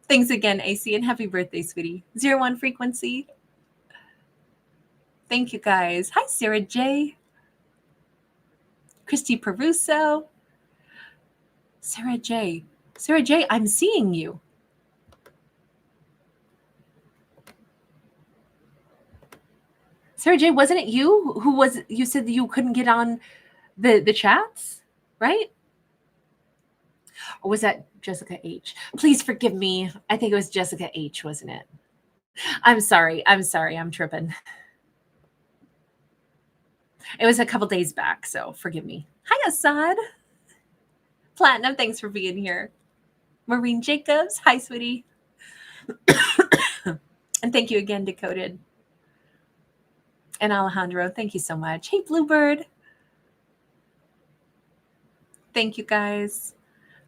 Thanks again, AC, and happy birthday, sweetie. 01 frequency. Thank you, guys. Hi, Sarah J. Christy Peruso. Sarah J. Sarah J., I'm seeing you. Sarah J., wasn't it you you said that you couldn't get on the chats, right? Or was that Jessica H? Please forgive me. I think it was Jessica H, wasn't it? I'm sorry. I'm tripping. It was a couple days back, so forgive me. Hi, Assad. Platinum, thanks for being here. Maureen Jacobs, hi, sweetie. And thank you again, Decoded. And Alejandro, thank you so much. Hey, Bluebird. Thank you, guys.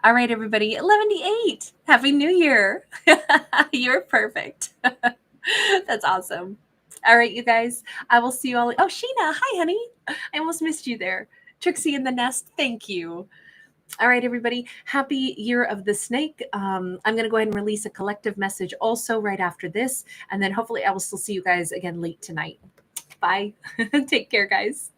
All right, everybody. 11:08. Happy New Year. You're perfect. That's awesome. All right, you guys. I will see you all. Oh, Sheena. Hi, honey. I almost missed you there. Trixie in the Nest. Thank you. All right, everybody. Happy Year of the Snake. I'm going to go ahead and release a collective message also right after this. And then hopefully I will still see you guys again late tonight. Bye. Take care, guys.